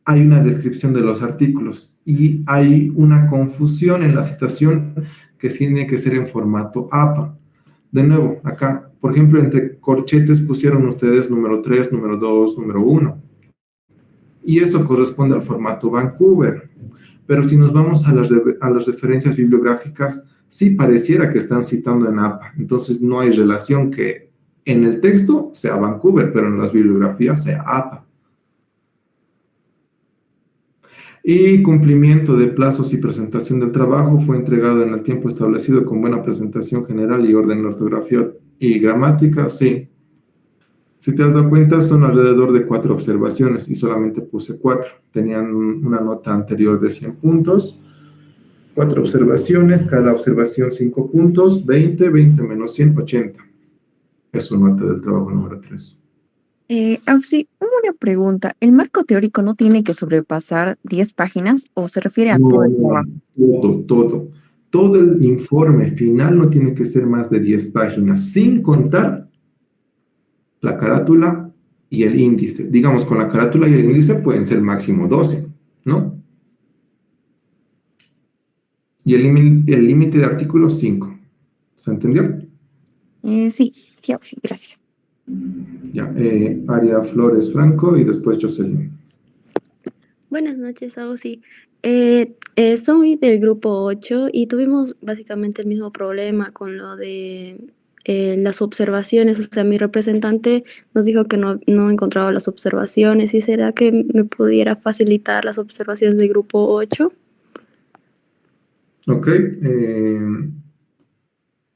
hay una descripción de los artículos y hay una confusión en la citación que tiene que ser en formato APA. De nuevo, acá, por ejemplo, entre corchetes pusieron ustedes número 3, número 2, número 1. Y eso corresponde al formato Vancouver. Pero si nos vamos a las referencias bibliográficas, sí pareciera que están citando en APA. Entonces no hay relación que en el texto sea Vancouver, pero en las bibliografías sea APA. Y cumplimiento de plazos y presentación del trabajo fue entregado en el tiempo establecido con buena presentación general y orden de ortografía y gramática, sí. Si te has dado cuenta, son alrededor de 4 observaciones y solamente puse 4. Tenían una nota anterior de 100 puntos. 4 observaciones, cada observación 5 puntos, 20, 20 menos 100, 80. Es su nota del trabajo número 3. Auxi, una pregunta. ¿El marco teórico no tiene que sobrepasar 10 páginas o se refiere a todo el trabajo? Todo. Todo el informe final no tiene que ser más de 10 páginas, sin contar la carátula y el índice. Digamos, con la carátula y el índice pueden ser máximo 12, ¿no? Y el límite de artículos 5. ¿Se entendió? Sí, Auxi, gracias. Ya, Aria Flores Franco y después Jocelyn. Buenas noches, Auxi. Soy del grupo 8 y tuvimos básicamente el mismo problema con lo de las observaciones. O sea, mi representante nos dijo que no encontraba las observaciones. ¿Y será que me pudiera facilitar las observaciones del grupo 8? Ok.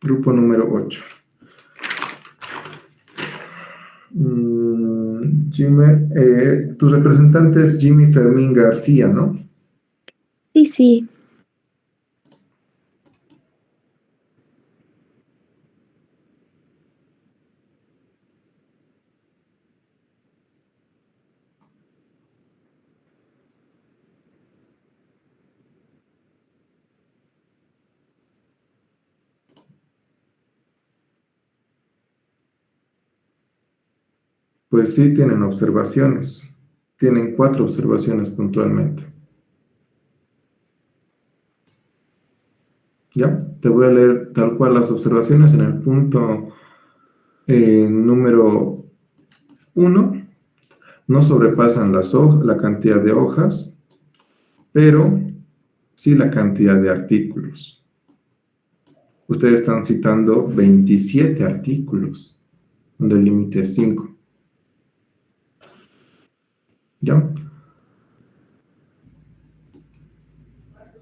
Grupo número 8. Jimmy, tu representante es Jimmy Fermín García, ¿no? Sí. Pues sí, tienen observaciones. Tienen 4 observaciones puntualmente. Ya, te voy a leer tal cual las observaciones en el punto número 1. No sobrepasan la cantidad de hojas, pero sí la cantidad de artículos. Ustedes están citando 27 artículos, donde el límite es 5. ¿Ya?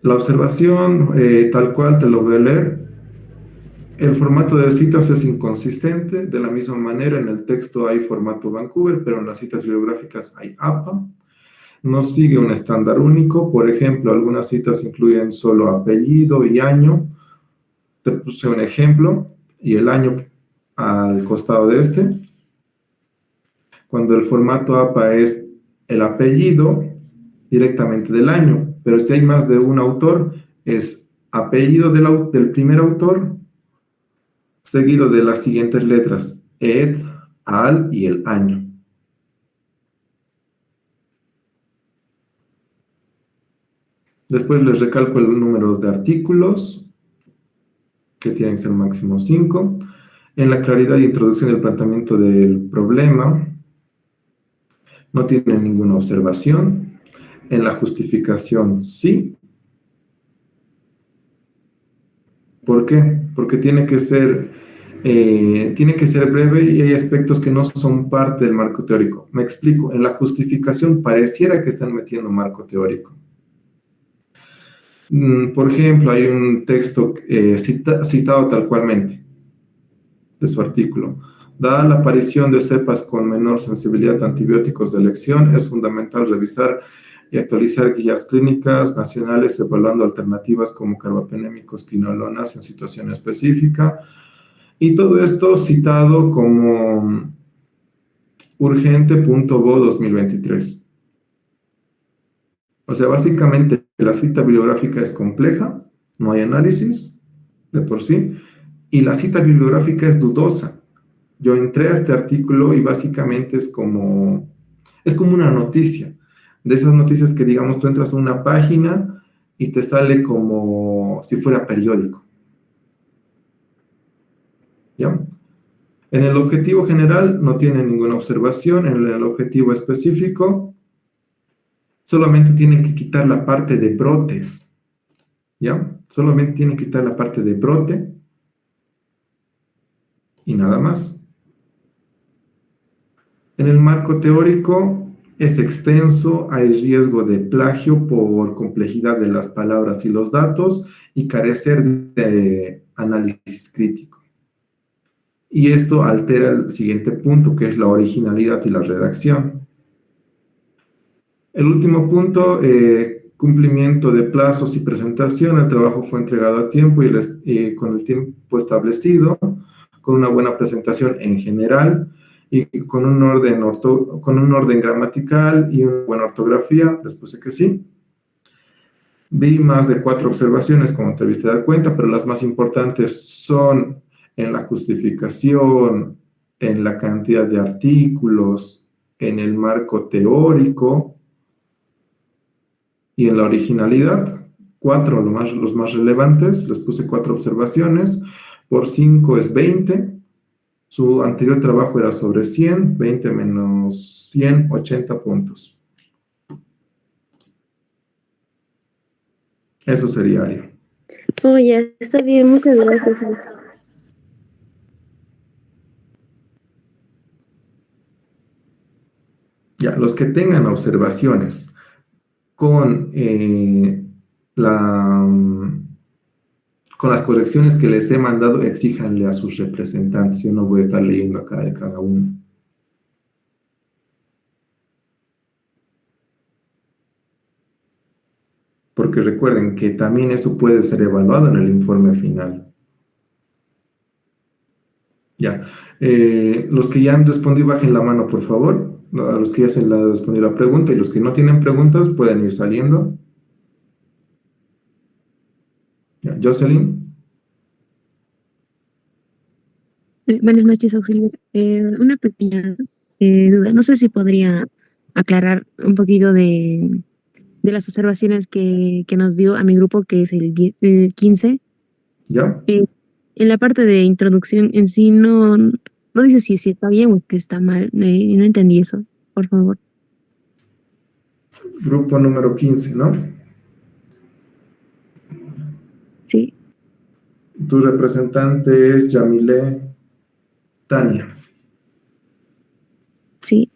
La observación, tal cual te lo voy a leer. El formato de citas es inconsistente. De la misma manera, en el texto hay formato Vancouver, pero en las citas bibliográficas hay APA. No sigue un estándar único. Por ejemplo, algunas citas incluyen solo apellido y año. Te puse un ejemplo y el año al costado de este. Cuando el formato APA es el apellido directamente del año, pero si hay más de un autor, es apellido del primer autor, seguido de las siguientes letras, et, al y el año. Después les recalco el número de artículos, que tienen que ser máximo 5. En la claridad y introducción del planteamiento del problema, no tienen ninguna observación. En la justificación, sí. ¿Por qué? Porque tiene que ser breve y hay aspectos que no son parte del marco teórico. Me explico. En la justificación pareciera que están metiendo marco teórico. Por ejemplo, hay un texto citado tal cualmente de su artículo. Dada la aparición de cepas con menor sensibilidad a antibióticos de elección, es fundamental revisar y actualizar guías clínicas nacionales evaluando alternativas como carbapenémicos, quinolonas en situación específica. Y todo esto citado como urgente.bo 2023. O sea, básicamente la cita bibliográfica es compleja, no hay análisis de por sí, y la cita bibliográfica es dudosa. Yo entré a este artículo y básicamente es como una noticia. De esas noticias que, digamos, tú entras a una página y te sale como si fuera periódico. ¿Ya? En el objetivo general no tiene ninguna observación. En el objetivo específico solamente tienen que quitar la parte de brotes. ¿Ya? Solamente tienen que quitar la parte de brote y nada más. En el marco teórico es extenso, hay riesgo de plagio por complejidad de las palabras y los datos y carecer de análisis crítico. Y esto altera el siguiente punto, que es la originalidad y la redacción. El último punto, cumplimiento de plazos y presentación. El trabajo fue entregado a tiempo y con el tiempo establecido, con una buena presentación en general y con un orden gramatical y una buena ortografía. Les puse que sí. Vi más de 4 observaciones, como te viste dar cuenta, pero las más importantes son en la justificación, en la cantidad de artículos, en el marco teórico y en la originalidad. 4, los más relevantes, les puse 4 observaciones, por 5 es 20. Su anterior trabajo era sobre 100, 20 menos 100, 80 puntos. Eso sería, Ari. Oh, ya, está bien, muchas gracias. Ya, los que tengan observaciones con, con las correcciones que les he mandado, exíjanle a sus representantes. Yo no voy a estar leyendo acá de cada uno. Porque recuerden que también esto puede ser evaluado en el informe final. Ya. Los que ya han respondido, bajen la mano, por favor. A los que ya se les respondió la pregunta y los que no tienen preguntas pueden ir saliendo. Ya, Jocelyn. Buenas noches, auxiliar. Una pequeña duda. No sé si podría aclarar un poquito de las observaciones que nos dio a mi grupo, que es el 15. ¿Ya? En la parte de introducción en sí no dice si está bien o que está mal. No entendí eso, por favor. Grupo número 15, ¿no? Sí. Tu representante es Yamile Tania. Sí.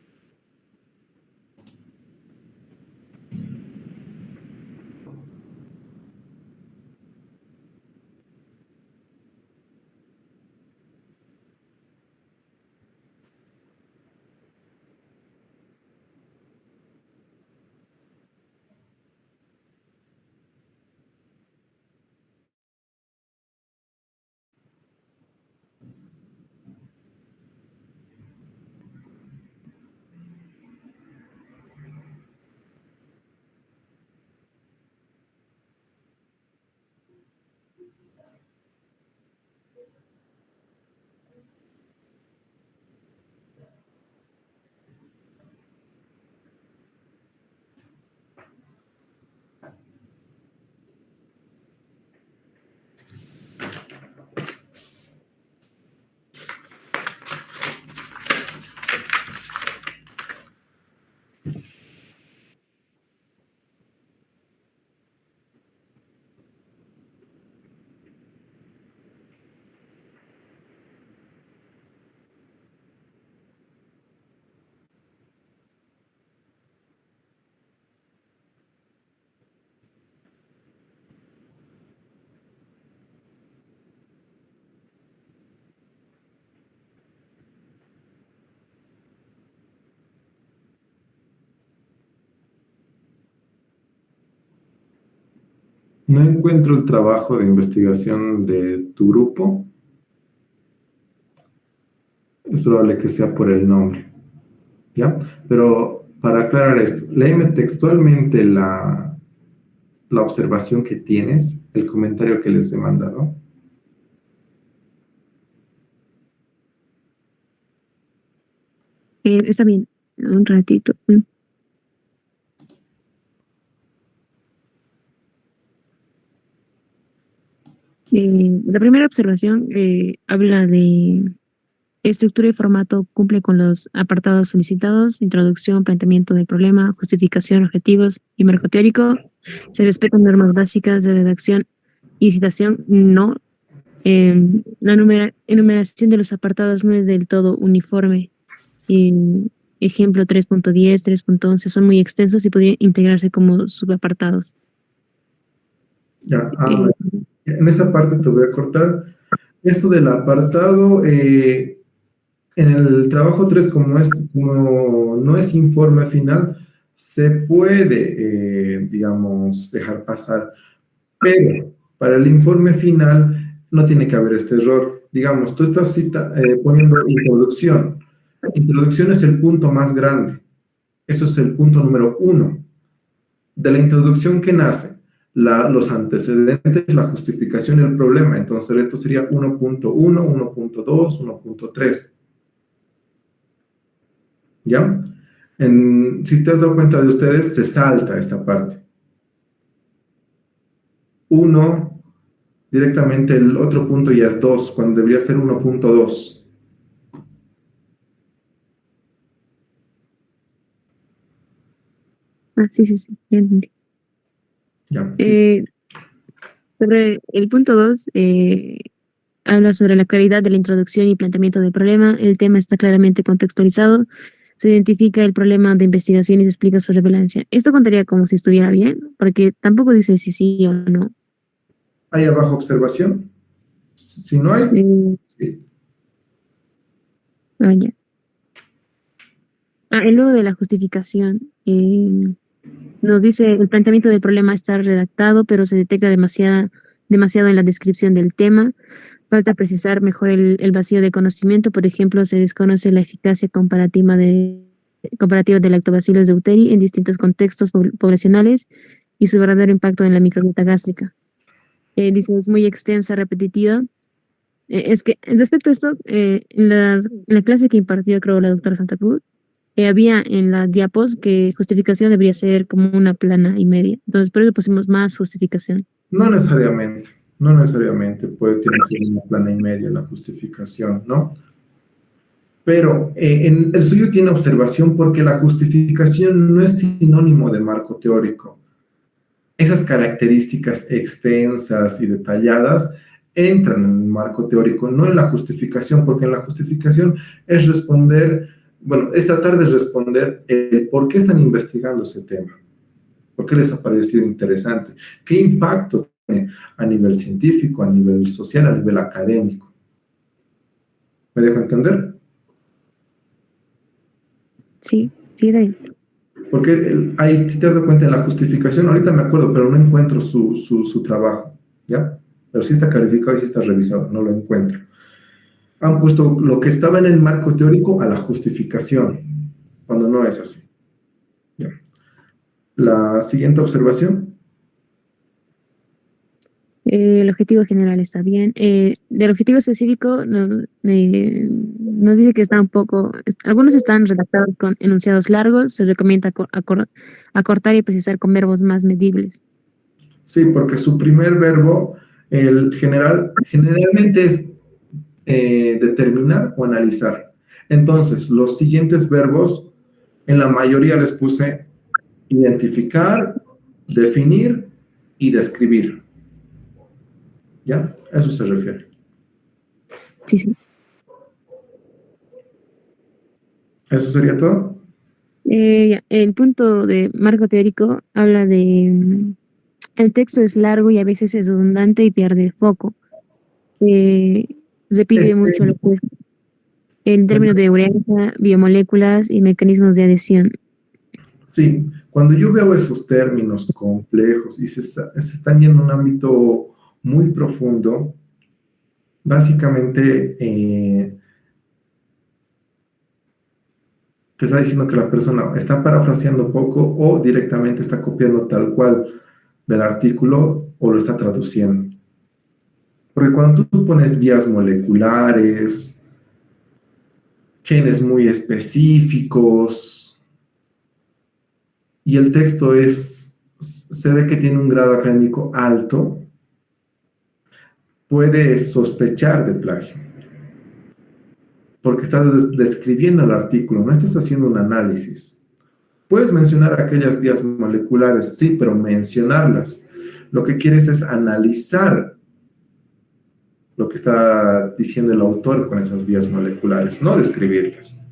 No encuentro el trabajo de investigación de tu grupo. Es probable que sea por el nombre, ¿ya? Pero para aclarar esto, léeme textualmente la observación que tienes, el comentario que les he mandado. Está bien, un ratito. La primera observación habla de estructura y formato, cumple con los apartados solicitados, introducción, planteamiento del problema, justificación, objetivos y marco teórico. Se respetan normas básicas de redacción y citación, no. La enumeración de los apartados no es del todo uniforme. Ejemplo 3.10, 3.11 son muy extensos y podrían integrarse como subapartados. Ya, en esa parte te voy a cortar. Esto del apartado, en el trabajo 3, como no es informe final, se puede, digamos, dejar pasar. Pero para el informe final no tiene que haber este error. Digamos, tú estás poniendo introducción. Introducción es el punto más grande. Eso es el punto número 1. De la introducción, ¿qué nace? Los antecedentes, la justificación y el problema. Entonces, esto sería 1.1, 1.2, 1.3. ¿Ya? Si te has dado cuenta de ustedes, se salta esta parte. 1, directamente el otro punto ya es 2, cuando debería ser 1.2. Sí, ya entendí. Ya. Sobre el punto 2, habla sobre la claridad de la introducción y planteamiento del problema. El tema está claramente contextualizado. Se identifica el problema de investigación y se explica su relevancia. Esto contaría como si estuviera bien, porque tampoco dice si sí o no. ¿Hay abajo observación? Si no hay, sí. Ya. Y luego de la justificación, nos dice el planteamiento del problema está redactado, pero se detecta demasiado en la descripción del tema. Falta precisar mejor el vacío de conocimiento. Por ejemplo, se desconoce la eficacia comparativa del lactobacillus deuteri en distintos contextos poblacionales y su verdadero impacto en la microbiota gástrica. Dice, es muy extensa, repetitiva. Es que, respecto a esto, en la clase que impartió, creo, la doctora Santa Cruz, había en las diapos que justificación debería ser como una plana y media. Entonces, por eso pusimos más justificación. No necesariamente puede tener una plana y media la justificación, ¿no? Pero el suyo tiene observación porque la justificación no es sinónimo de marco teórico. Esas características extensas y detalladas entran en el marco teórico, no en la justificación, porque en la justificación es es tratar de responder el por qué están investigando ese tema, por qué les ha parecido interesante, qué impacto tiene a nivel científico, a nivel social, a nivel académico. ¿Me dejo entender? Sí, de ahí. Porque ahí, si te has dado cuenta en la justificación, ahorita me acuerdo, pero no encuentro su trabajo, ¿ya? Pero sí está calificado y sí está revisado, no lo encuentro. Han puesto lo que estaba en el marco teórico a la justificación, cuando no es así. ¿Ya? La siguiente observación. El objetivo general está bien. Del objetivo específico nos dice que está algunos están redactados con enunciados largos, se recomienda acortar y precisar con verbos más medibles. Sí, porque su primer verbo, generalmente es determinar o analizar. Entonces, los siguientes verbos, en la mayoría les puse identificar, definir y describir. ¿Ya? A eso se refiere. Sí. ¿Eso sería todo? El punto de marco teórico habla de el texto es largo y a veces es redundante y pierde el foco. Se pide mucho lo que es en términos de ureasa, biomoléculas y mecanismos de adhesión. Sí, Cuando yo veo esos términos complejos y se están yendo a un ámbito muy profundo, básicamente te está diciendo que la persona está parafraseando poco o directamente está copiando tal cual del artículo o lo está traduciendo. Porque cuando tú pones vías moleculares, genes muy específicos, y el texto se ve que tiene un grado académico alto, puedes sospechar de plagio. Porque estás describiendo el artículo, no estás haciendo un análisis. Puedes mencionar aquellas vías moleculares, sí, pero mencionarlas. Lo que quieres es analizar lo que está diciendo el autor con esas vías moleculares, no describirlas.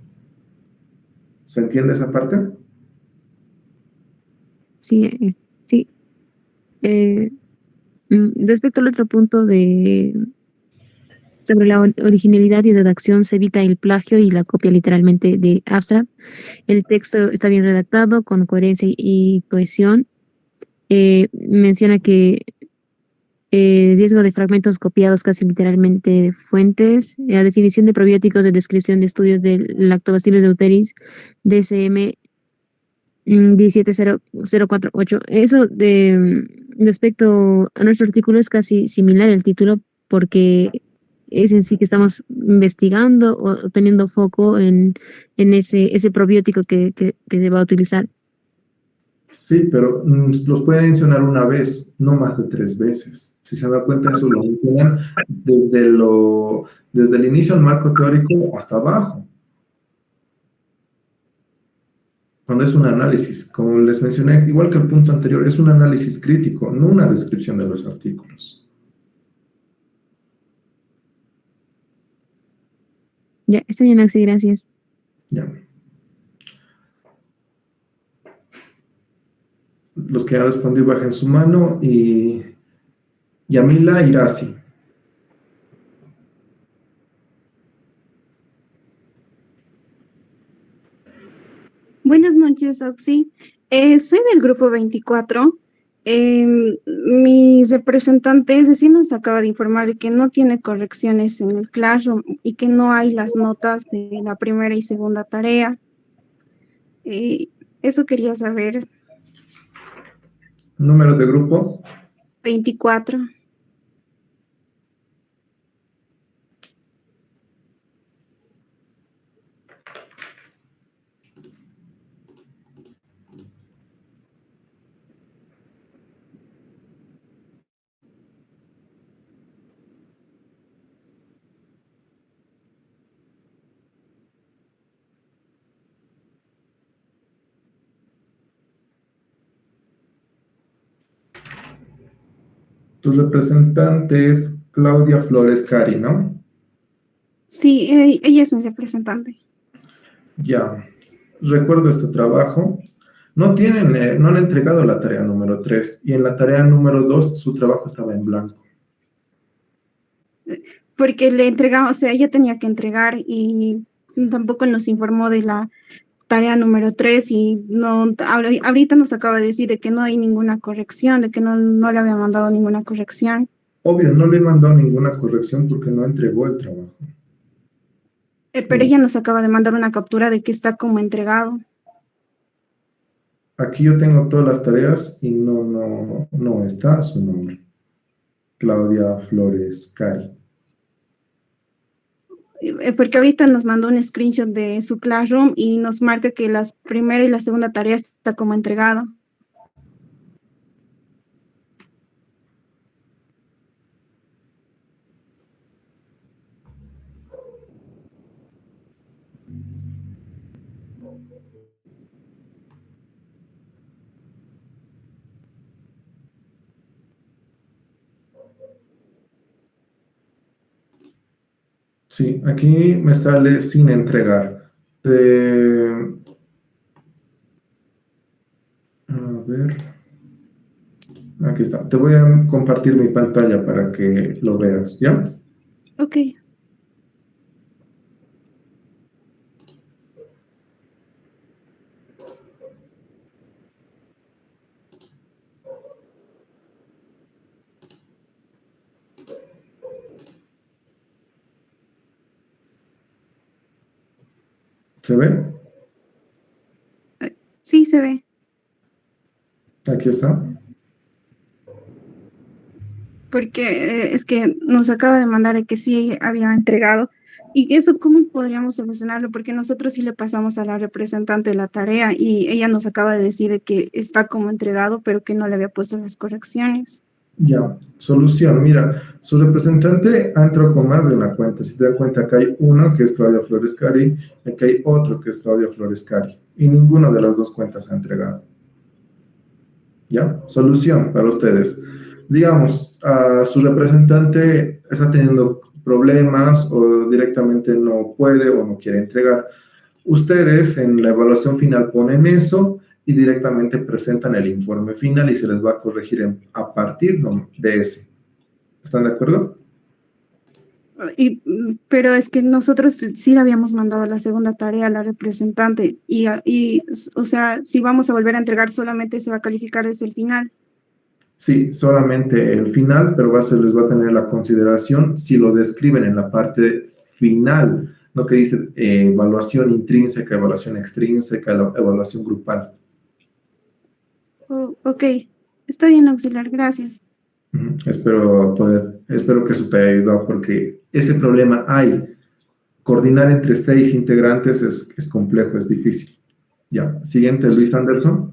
¿Se entiende esa parte? Sí, sí. Respecto al otro punto sobre la originalidad y redacción, se evita el plagio y la copia literalmente de abstract. El texto está bien redactado, con coherencia y cohesión. Menciona que riesgo de fragmentos copiados casi literalmente de fuentes. La definición de probióticos de descripción de estudios del Lactobacillus deuteris, DSM 17048. Eso respecto a nuestro artículo es casi similar el título porque es en sí que estamos investigando o teniendo foco en ese probiótico que se va a utilizar. Sí, pero los pueden mencionar una vez, no más de 3 veces. Si se dan cuenta, eso lo mencionan desde el inicio del marco teórico hasta abajo. Cuando es un análisis, como les mencioné, igual que el punto anterior, es un análisis crítico, no una descripción de los artículos. Ya, está bien, Axi, gracias. Ya. Los que han respondido bajen su mano y Yamila Irasi. Buenas noches, Oxy. Soy del grupo 24. Mi representante, es decir, nos acaba de informar de que no tiene correcciones en el Classroom y que no hay las notas de la primera y segunda tarea. Eso quería saber. ¿Número de grupo? 24. Tu representante es Claudia Flores Cari, ¿no? Sí, ella es mi representante. Ya. Recuerdo este trabajo. No han entregado la tarea número 3 y en la tarea número 2 su trabajo estaba en blanco. Porque le entregamos, o sea, ella tenía que entregar y tampoco nos informó de la tarea número 3 y no, ahorita nos acaba de decir de que no hay ninguna corrección, de que no le había mandado ninguna corrección. Obvio, no le he mandado ninguna corrección porque no entregó el trabajo. Pero ella nos acaba de mandar una captura de que está como entregado. Aquí yo tengo todas las tareas y no está su nombre. Claudia Flores Cari. Porque ahorita nos mandó un screenshot de su Classroom y nos marca que la primera y la segunda tarea está como entregado. Sí, aquí me sale sin entregar. A ver. Aquí está. Te voy a compartir mi pantalla para que lo veas, ¿ya? Ok. ¿Se ve? Sí, se ve. Aquí está. Porque es que nos acaba de mandar de que sí había entregado. ¿Y eso cómo podríamos solucionarlo? Porque nosotros sí le pasamos a la representante la tarea y ella nos acaba de decir de que está como entregado, pero que no le había puesto las correcciones. Ya, solución. Mira, su representante ha entrado con más de una cuenta. Si te das cuenta, acá hay uno que es Claudia Flores Cari y acá hay otro que es Claudia Flores Cari. Y ninguna de las dos cuentas ha entregado. ¿Ya? Solución para ustedes. Digamos, su representante está teniendo problemas o directamente no puede o no quiere entregar. Ustedes en la evaluación final ponen eso y directamente presentan el informe final y se les va a corregir a partir de ese. ¿Están de acuerdo? Pero es que nosotros sí le habíamos mandado la segunda tarea a la representante o sea, si vamos a volver a entregar solamente se va a calificar desde el final. Sí, solamente el final, pero se les va a tener la consideración si lo describen en la parte final, lo que dice evaluación intrínseca, evaluación extrínseca, evaluación grupal. Oh, ok, está bien, auxiliar, gracias. Espero que eso te haya ayudado porque ese problema hay. Coordinar entre 6 integrantes es complejo, es difícil. Ya, siguiente, Luis Anderson.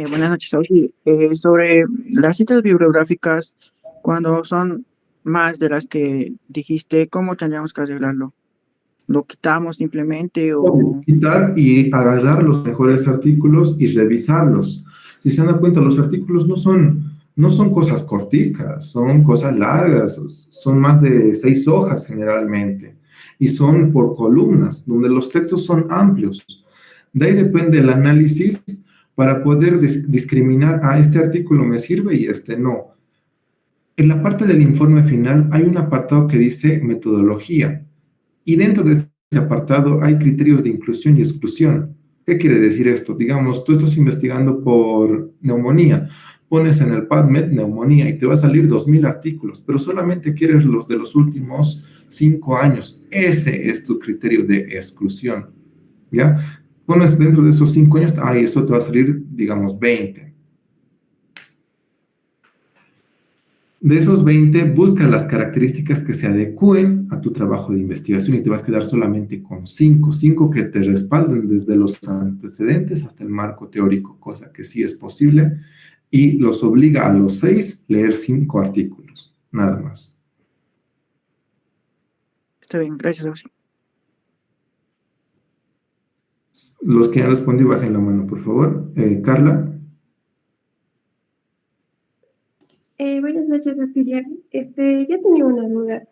Buenas noches, Ausi. Sobre las citas bibliográficas, cuando son más de las que dijiste, ¿cómo tendríamos que arreglarlo? ¿Lo quitamos simplemente o...? Quitar y agarrar los mejores artículos y revisarlos. Si se dan cuenta, los artículos no son cosas corticas, son cosas largas, son más de 6 hojas generalmente, y son por columnas, donde los textos son amplios. De ahí depende el análisis para poder discriminar, este artículo me sirve y este no. En la parte del informe final hay un apartado que dice metodología, y dentro de ese apartado hay criterios de inclusión y exclusión. ¿Qué quiere decir esto? Digamos, tú estás investigando por neumonía, pones en el PubMed neumonía y te va a salir 2000 artículos, pero solamente quieres los de los últimos 5 años. Ese es tu criterio de exclusión, ¿ya? Pones dentro de esos 5 años, eso te va a salir, digamos, 20. De esos 20, busca las características que se adecúen a tu trabajo de investigación y te vas a quedar solamente con 5 que te respalden desde los antecedentes hasta el marco teórico, cosa que sí es posible, y los obliga a los 6 leer 5 artículos, nada más. Está bien, gracias, Ausi. Los que han respondido, bajen la mano, por favor. Carla. Buenas noches, auxiliar. Yo tenía una duda.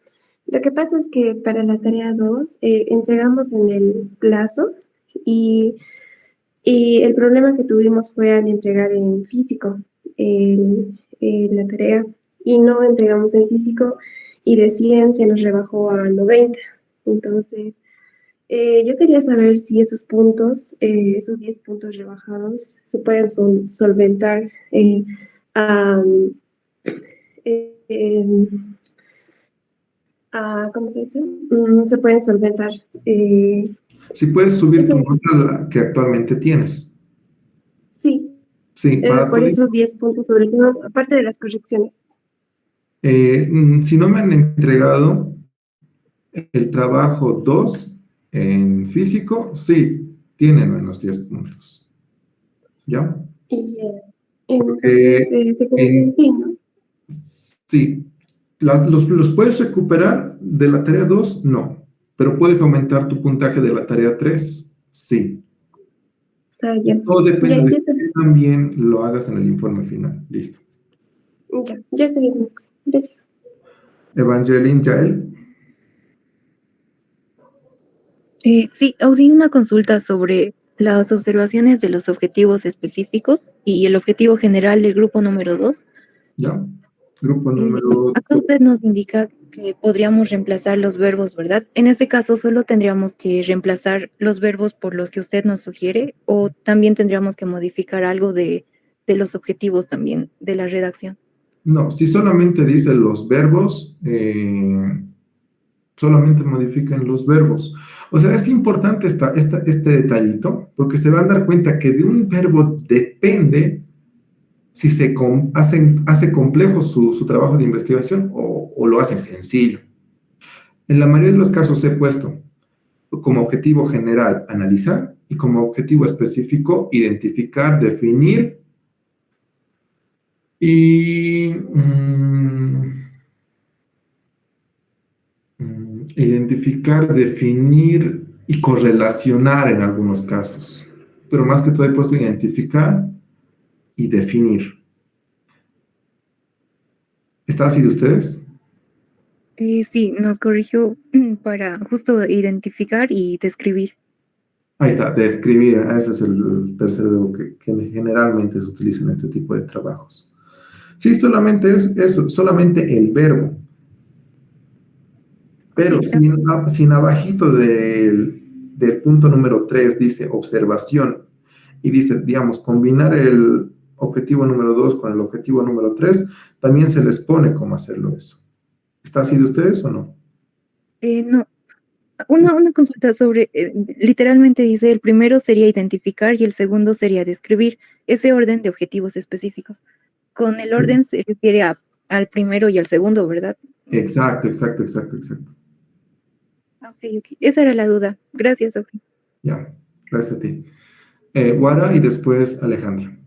Lo que pasa es que para la tarea 2 entregamos en el plazo y el problema que tuvimos fue al entregar en físico la tarea y no entregamos en físico y de 100 se nos rebajó a 90. Entonces, yo quería saber si esos puntos, esos 10 puntos rebajados, se pueden solventar ¿cómo se dice? Se pueden solventar. Si puedes subir tu nota que actualmente tienes. Sí. Sí, para por esos 10 puntos, sobre todo, aparte de las correcciones. Si no me han entregado el trabajo 2 en físico, sí, tienen menos 10 puntos. ¿Ya? Entonces, se queda así, ¿no? Sí. ¿Los puedes recuperar de la tarea 2? No. ¿Pero puedes aumentar tu puntaje de la tarea 3? Sí. Todo depende de que también lo hagas en el informe final. Listo. Ya está bien, Max. Gracias. Evangeline Yael. Sí, Auxi, una consulta sobre las observaciones de los objetivos específicos y el objetivo general del grupo número 2. Ya. Grupo número... Acá usted nos indica que podríamos reemplazar los verbos, ¿verdad? En este caso, ¿solo tendríamos que reemplazar los verbos por los que usted nos sugiere o también tendríamos que modificar algo de los objetivos también de la redacción? No, si solamente dice los verbos, Solamente modifiquen los verbos. O sea, es importante este detallito, porque se van a dar cuenta que de un verbo depende si hace complejo su trabajo de investigación o lo hace sencillo. En la mayoría de los casos he puesto como objetivo general analizar y como objetivo específico identificar, definir y identificar, definir y correlacionar en algunos casos. Pero más que todo he puesto identificar y definir. ¿Está así de ustedes? Sí, nos corrigió para justo identificar y describir. Ahí está, describir. Ese es el tercer verbo que generalmente se utiliza en este tipo de trabajos. Sí, solamente es eso, solamente el verbo. Pero sin abajito del punto número 3 dice observación y dice, digamos, combinar el objetivo número 2 con el objetivo número 3, también se les pone cómo hacerlo eso. ¿Está así de ustedes o no? No, una consulta sobre, literalmente dice, el primero sería identificar y el segundo sería describir ese orden de objetivos específicos. Con el orden se refiere al primero y al segundo, ¿verdad? Exacto. Ok. Esa era la duda. Gracias, Oxy. Ya, gracias a ti. Guara y después Alejandra.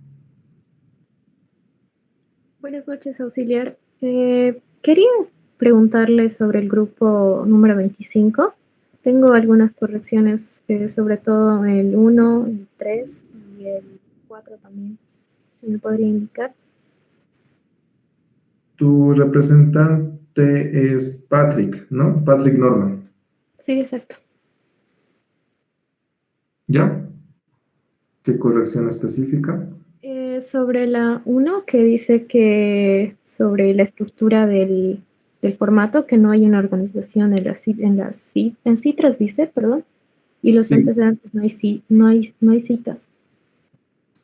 Buenas noches, auxiliar. Quería preguntarle sobre el grupo número 25. Tengo algunas correcciones, sobre todo el 1, el 3 y el 4 también. ¿Se me podría indicar? Tu representante es Patrick, ¿no? Patrick Norman. Sí, exacto. ¿Ya? ¿Qué corrección específica? Sobre la 1, que dice que sobre la estructura del formato, que no hay una organización en citras, dice, perdón, y los antecedentes no hay citas.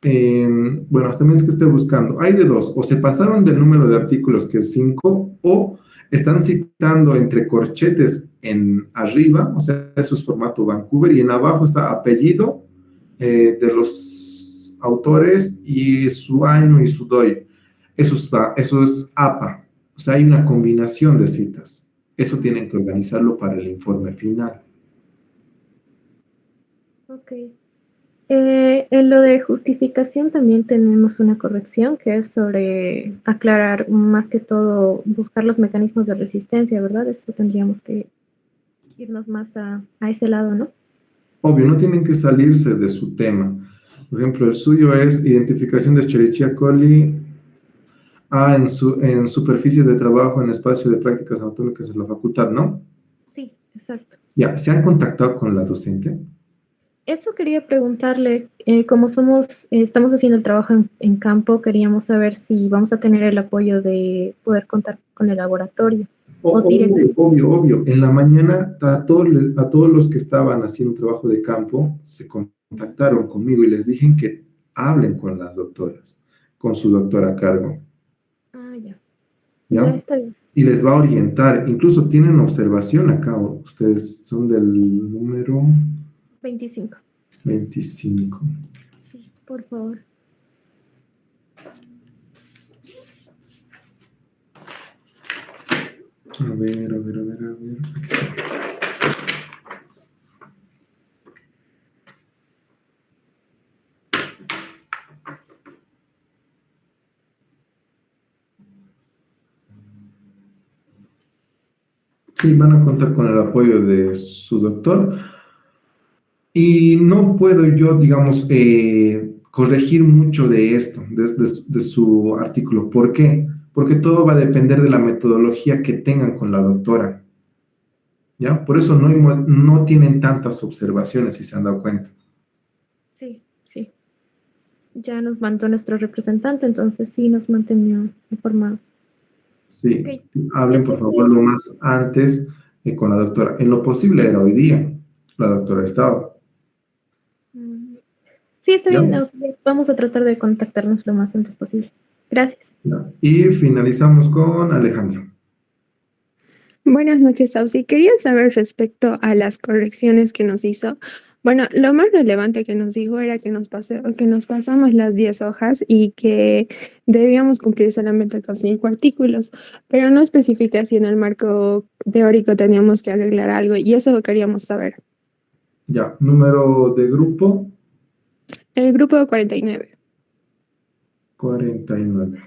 Bueno, hasta menos que esté buscando. Hay de dos, o se pasaron del número de artículos que es 5, o están citando entre corchetes en arriba, o sea, eso es formato Vancouver, y en abajo está apellido de los autores y su año y su DOI. Eso es APA, o sea, hay una combinación de citas. Eso tienen que organizarlo para el informe final. Ok. En lo de justificación también tenemos una corrección que es sobre aclarar más que todo, buscar los mecanismos de resistencia, ¿verdad? Eso tendríamos que irnos más a ese lado, ¿no? Obvio, no tienen que salirse de su tema. Por ejemplo, el suyo es identificación de Escherichia coli en superficie de trabajo en espacio de prácticas anatómicas en la facultad, ¿no? Sí, exacto. Ya, ¿se han contactado con la docente? Eso quería preguntarle, como estamos haciendo el trabajo en campo, queríamos saber si vamos a tener el apoyo de poder contar con el laboratorio. Obvio. En la mañana a todos los que estaban haciendo trabajo de campo se contactaron conmigo y les dije que hablen con las doctoras, con su doctora a cargo. Ah, ya. ¿Ya? Ya está bien. Y les va a orientar. Incluso tienen observación acá. Ustedes son del número 25. 25. Sí, por favor. A ver. Aquí está. Sí, van a contar con el apoyo de su doctor. Y no puedo yo, digamos, corregir mucho de esto, de su artículo. ¿Por qué? Porque todo va a depender de la metodología que tengan con la doctora. ¿Ya? Por eso no tienen tantas observaciones, si se han dado cuenta. Sí. Ya nos mandó nuestro representante, entonces sí nos mantenió informados. Sí, Okay. Hablen por favor lo más antes con la doctora. En lo posible era hoy día. La doctora estaba. Sí, está bien. Vamos a tratar de contactarnos lo más antes posible. Gracias. ¿Ya? Y finalizamos con Alejandro. Buenas noches, Sausi. Quería saber respecto a las correcciones que nos hizo. Bueno, lo más relevante que nos dijo era que que nos pasamos las 10 hojas y que debíamos cumplir solamente con 5 artículos, pero no especifica si en el marco teórico teníamos que arreglar algo y eso lo queríamos saber. Ya, número de grupo. El grupo 49. 49.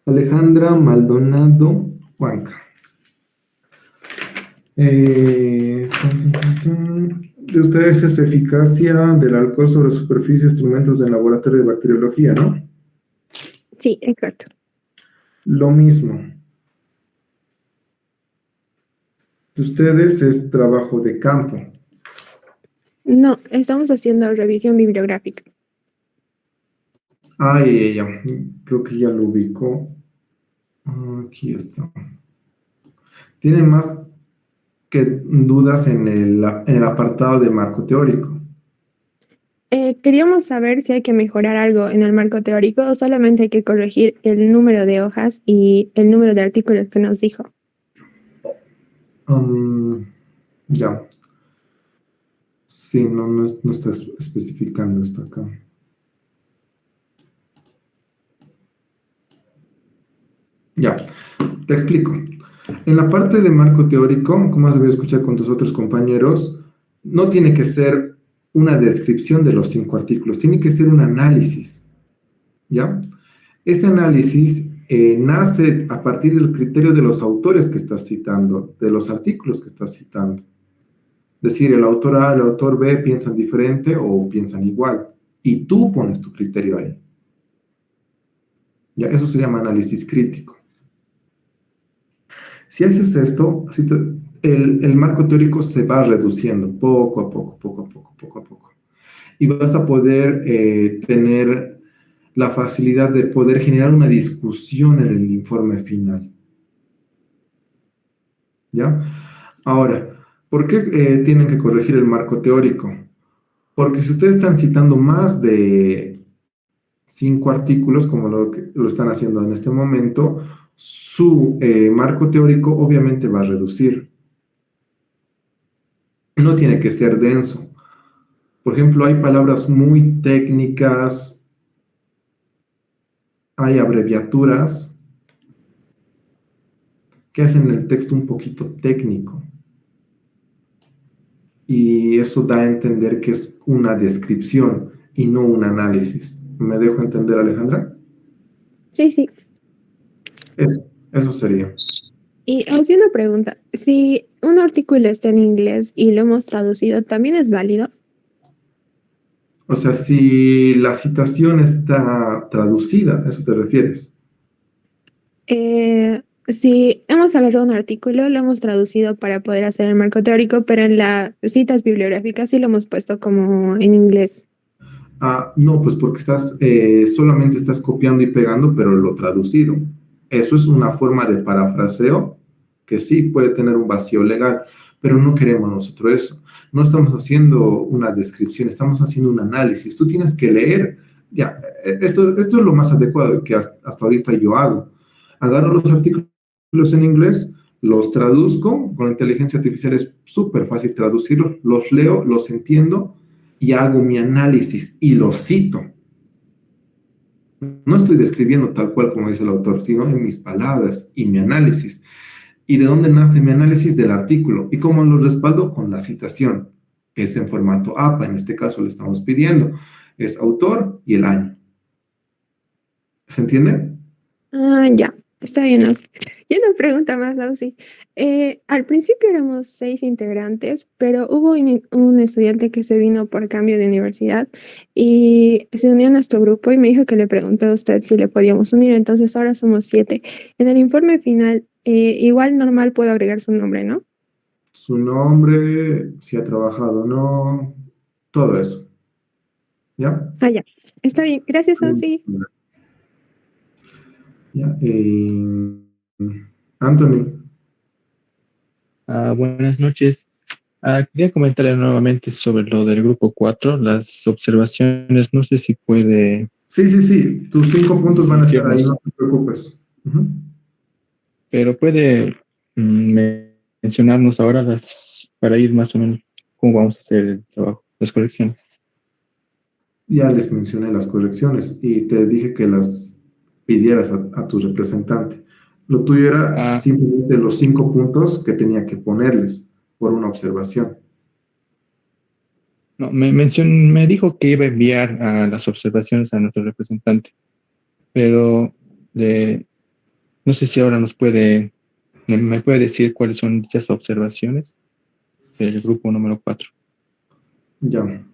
Alejandra Maldonado Huanca. De ustedes es eficacia del alcohol sobre superficie, instrumentos de laboratorio de bacteriología, ¿no? Sí, exacto. Lo mismo. De ustedes es trabajo de campo. No, estamos haciendo revisión bibliográfica. Ya. Creo que ya lo ubico. Aquí está. Tienen más que dudas en el apartado de marco teórico. Queríamos saber si hay que mejorar algo en el marco teórico o solamente hay que corregir el número de hojas y el número de artículos que nos dijo. Ya. Sí, no está especificando esto acá. Ya, te explico. En la parte de marco teórico, como has debido escuchar con tus otros compañeros, no tiene que ser una descripción de los 5 artículos, tiene que ser un análisis, ¿ya? Este análisis nace a partir del criterio de los autores que estás citando, de los artículos que estás citando. Es decir, el autor A y el autor B piensan diferente o piensan igual, y tú pones tu criterio ahí. Ya, eso se llama análisis crítico. Si haces esto, el marco teórico se va reduciendo poco a poco. Y vas a poder tener la facilidad de poder generar una discusión en el informe final. ¿Ya? Ahora, ¿por qué tienen que corregir el marco teórico? Porque si ustedes están citando más de 5 artículos, como lo están haciendo en este momento, su marco teórico obviamente va a reducir. No tiene que ser denso. Por ejemplo, hay palabras muy técnicas, hay abreviaturas que hacen el texto un poquito técnico. Y eso da a entender que es una descripción y no un análisis. ¿Me dejo entender, Alejandra? Sí. Eso sería. Y haciendo una pregunta, si un artículo está en inglés y lo hemos traducido, ¿también es válido? O sea, si la citación está traducida, ¿a eso te refieres? Si hemos agarrado un artículo, lo hemos traducido para poder hacer el marco teórico, pero en las citas bibliográficas sí lo hemos puesto como en inglés. No, pues porque solamente estás copiando y pegando, pero lo traducido. Eso es una forma de parafraseo que sí puede tener un vacío legal, pero no queremos nosotros eso. No estamos haciendo una descripción, estamos haciendo un análisis. Tú tienes que leer. Ya, esto es lo más adecuado que hasta ahorita yo hago. Agarro los artículos en inglés, los traduzco, con inteligencia artificial es súper fácil traducirlos, los leo, los entiendo y hago mi análisis y los cito. No estoy describiendo tal cual como dice el autor, sino en mis palabras y mi análisis. ¿Y de dónde nace mi análisis? Del artículo. ¿Y cómo lo respaldo? Con la citación, que es en formato APA, en este caso le estamos pidiendo. Es autor y el año. ¿Se entiende? Ya, está bien, Ausi. Y una pregunta más, Ausi. Al principio éramos 6 integrantes, pero hubo un estudiante que se vino por cambio de universidad y se unió a nuestro grupo y me dijo que le preguntó a usted si le podíamos unir, entonces ahora somos 7. En el informe final, igual normal puedo agregar su nombre, ¿no? Su nombre, si ha trabajado o no, todo eso. ¿Ya? Ya. Está bien. Gracias, Ausi. Ya, Anthony. Buenas noches. Quería comentarle nuevamente sobre lo del grupo 4, las observaciones, no sé si puede Sí, tus 5 puntos van a estar ahí, decirnos, no te preocupes. Ujú. pero puede mencionarnos ahora para ir más o menos cómo vamos a hacer el trabajo, las colecciones. Ya les mencioné las correcciones y te dije que las pidieras a tu representante. Lo tuyo era simplemente los 5 puntos que tenía que ponerles por una observación. No, me dijo que iba a enviar las observaciones a nuestro representante, pero no sé si ahora me puede decir cuáles son dichas observaciones del grupo número 4. Ya.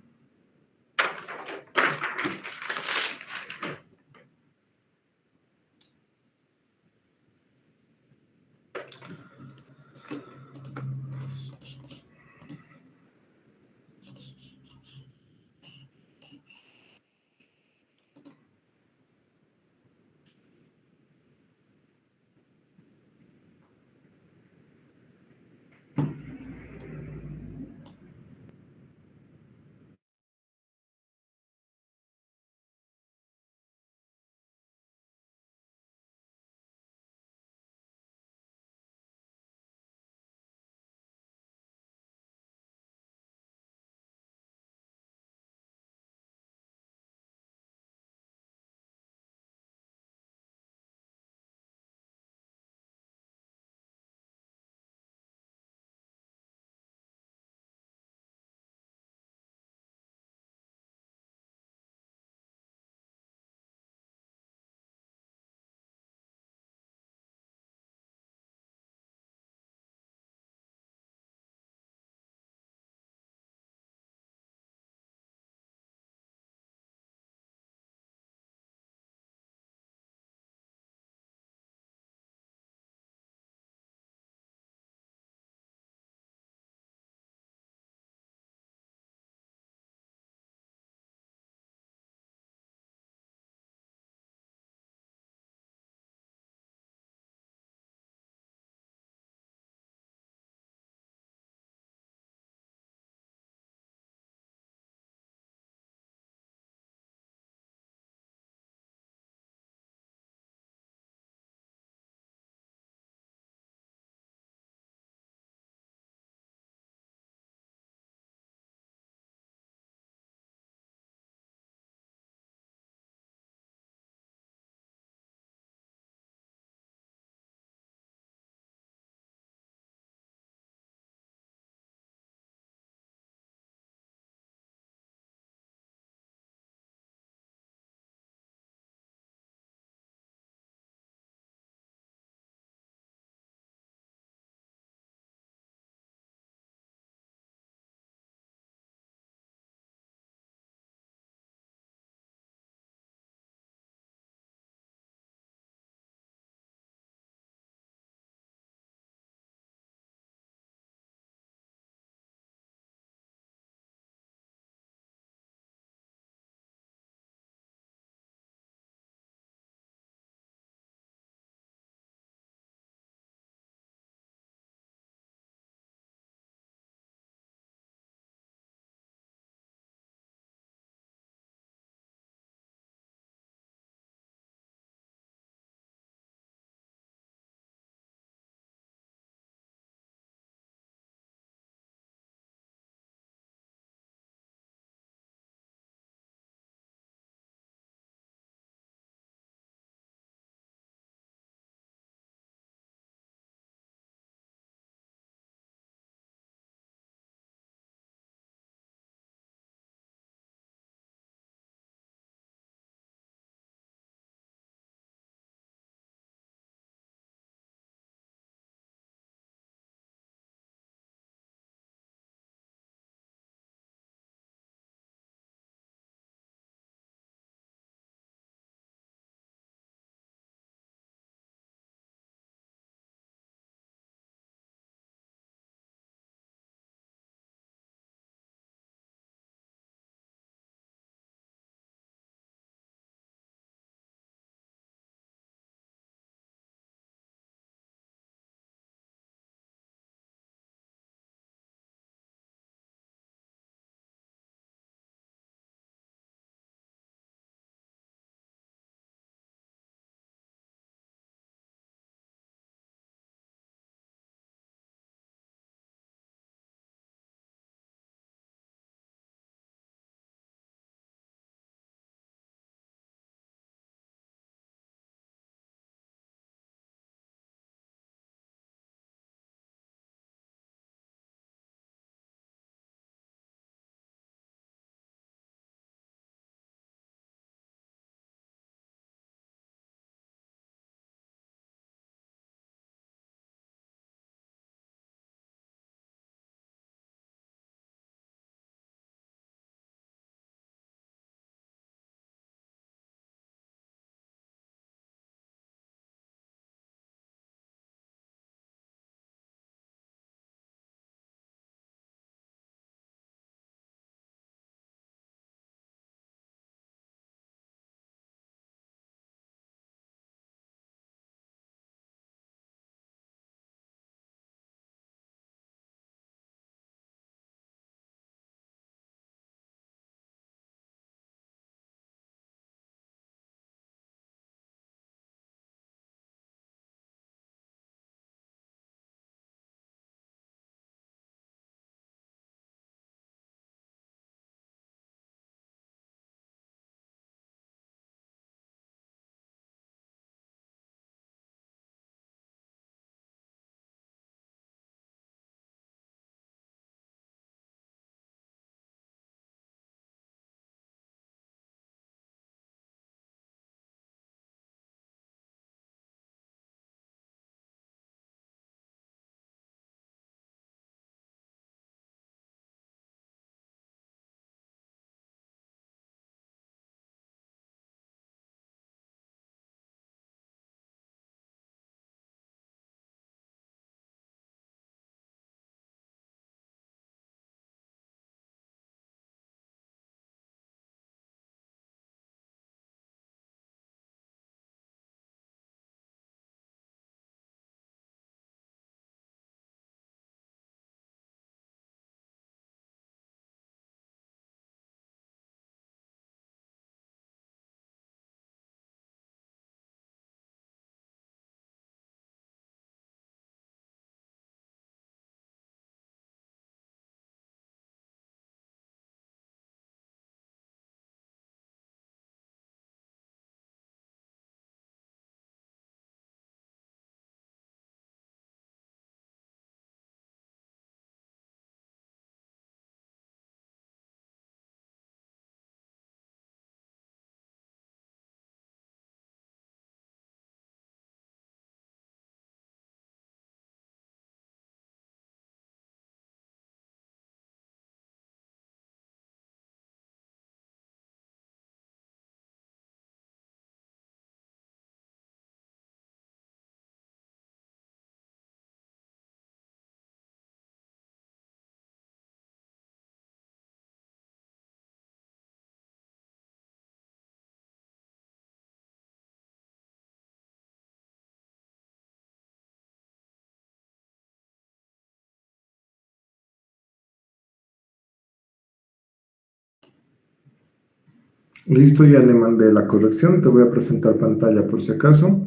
Listo, ya le mandé la corrección. Te voy a presentar pantalla por si acaso.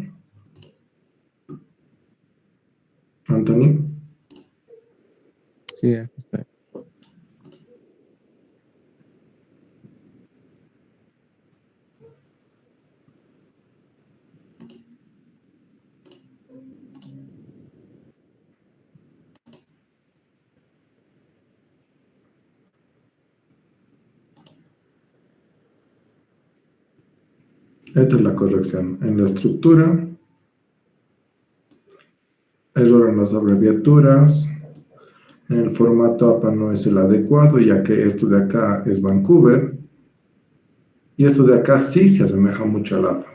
Anthony. Sí, aquí está. Esta es la corrección. En la estructura, error en las abreviaturas, en el formato APA no es el adecuado, ya que esto de acá es Vancouver, y esto de acá sí se asemeja mucho al APA.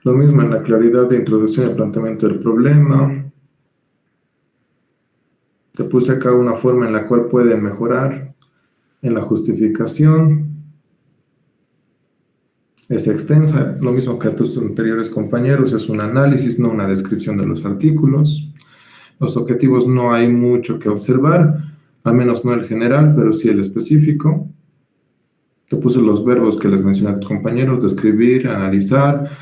Lo mismo en la claridad de introducción y planteamiento del problema. Te puse acá una forma en la cual pueden mejorar. En la justificación es extensa, lo mismo que a tus anteriores compañeros, es un análisis, no una descripción de los artículos. Los objetivos no hay mucho que observar, al menos no el general, pero sí el específico. Te puse los verbos que les mencioné a tus compañeros, describir, analizar.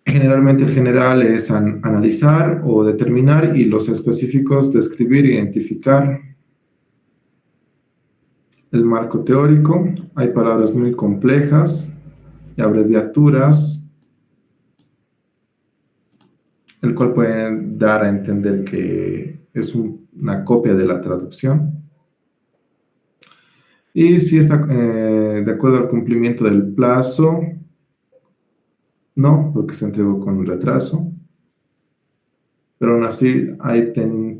Generalmente el general es analizar o determinar y los específicos describir e identificar. El marco teórico, hay palabras muy complejas y abreviaturas, el cual puede dar a entender que es una copia de la traducción. Y si está de acuerdo al cumplimiento del plazo, no, porque se entregó con retraso. Pero aún así, ahí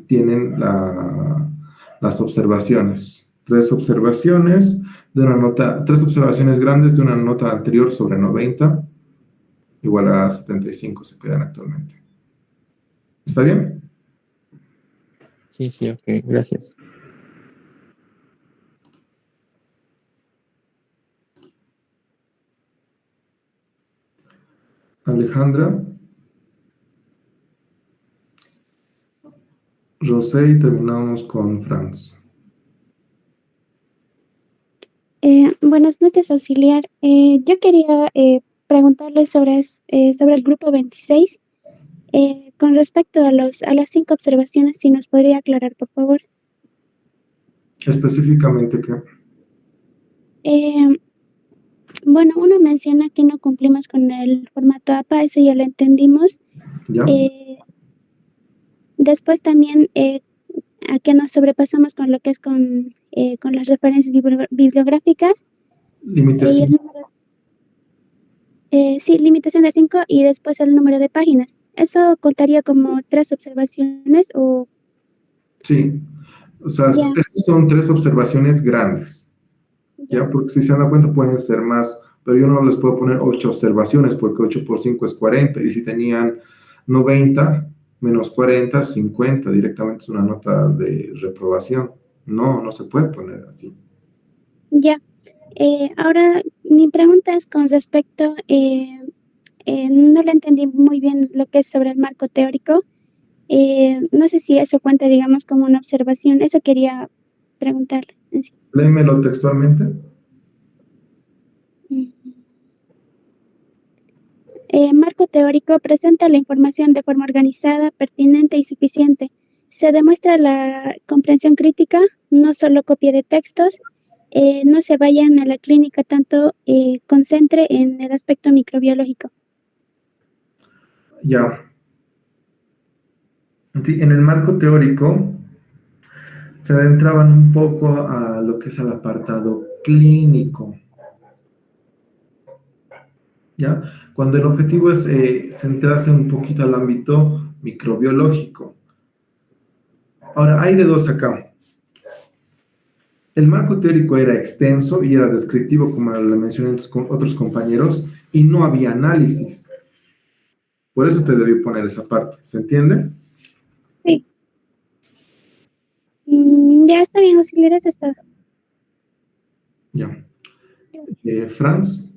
tienen las observaciones. Tres observaciones grandes de una nota anterior sobre 90, igual a 75 se quedan actualmente. ¿Está bien? Sí, ok, gracias. Alejandra. Rosé y terminamos con Franz. Buenas noches, auxiliar. Yo quería preguntarle sobre el grupo 26 con respecto a las 5 observaciones, si nos podría aclarar, por favor. Específicamente, ¿qué? Bueno, uno menciona que no cumplimos con el formato APA, eso ya lo entendimos. ¿Ya? Después también a que nos sobrepasamos con lo que es con las referencias bibliográficas. Límite Y el 5. número, sí, limitación de 5 y después el número de páginas. ¿Eso contaría como 3 observaciones o...? Sí. O sea, Ya, esas son 3 observaciones grandes. ¿Ya? Porque si se dan cuenta pueden ser más, pero yo no les puedo poner 8 observaciones porque 8 por 5 es 40. Y si tenían 90 menos 40, 50, directamente es una nota de reprobación. No se puede poner así. ya. Ahora, mi pregunta es con respecto, no le entendí muy bien lo que es sobre el marco teórico. No sé si eso cuenta, digamos, como una observación. Eso quería preguntarle. Sí. Léemelo textualmente. Marco teórico presenta la información de forma organizada, pertinente y suficiente. Se demuestra la comprensión crítica, no solo copia de textos. No se vayan a la clínica, tanto concentre en el aspecto microbiológico. Ya. Sí, en el marco teórico se adentraban un poco a lo que es el apartado clínico. ¿Ya? Cuando el objetivo es centrarse un poquito al ámbito microbiológico. Ahora, hay de dos acá. El marco teórico era extenso y era descriptivo, como le mencioné a otros compañeros, y no había análisis. Por eso te debí poner esa parte. ¿Se entiende? Sí. Ya está bien, auxiliar, eso está. Ya. Franz.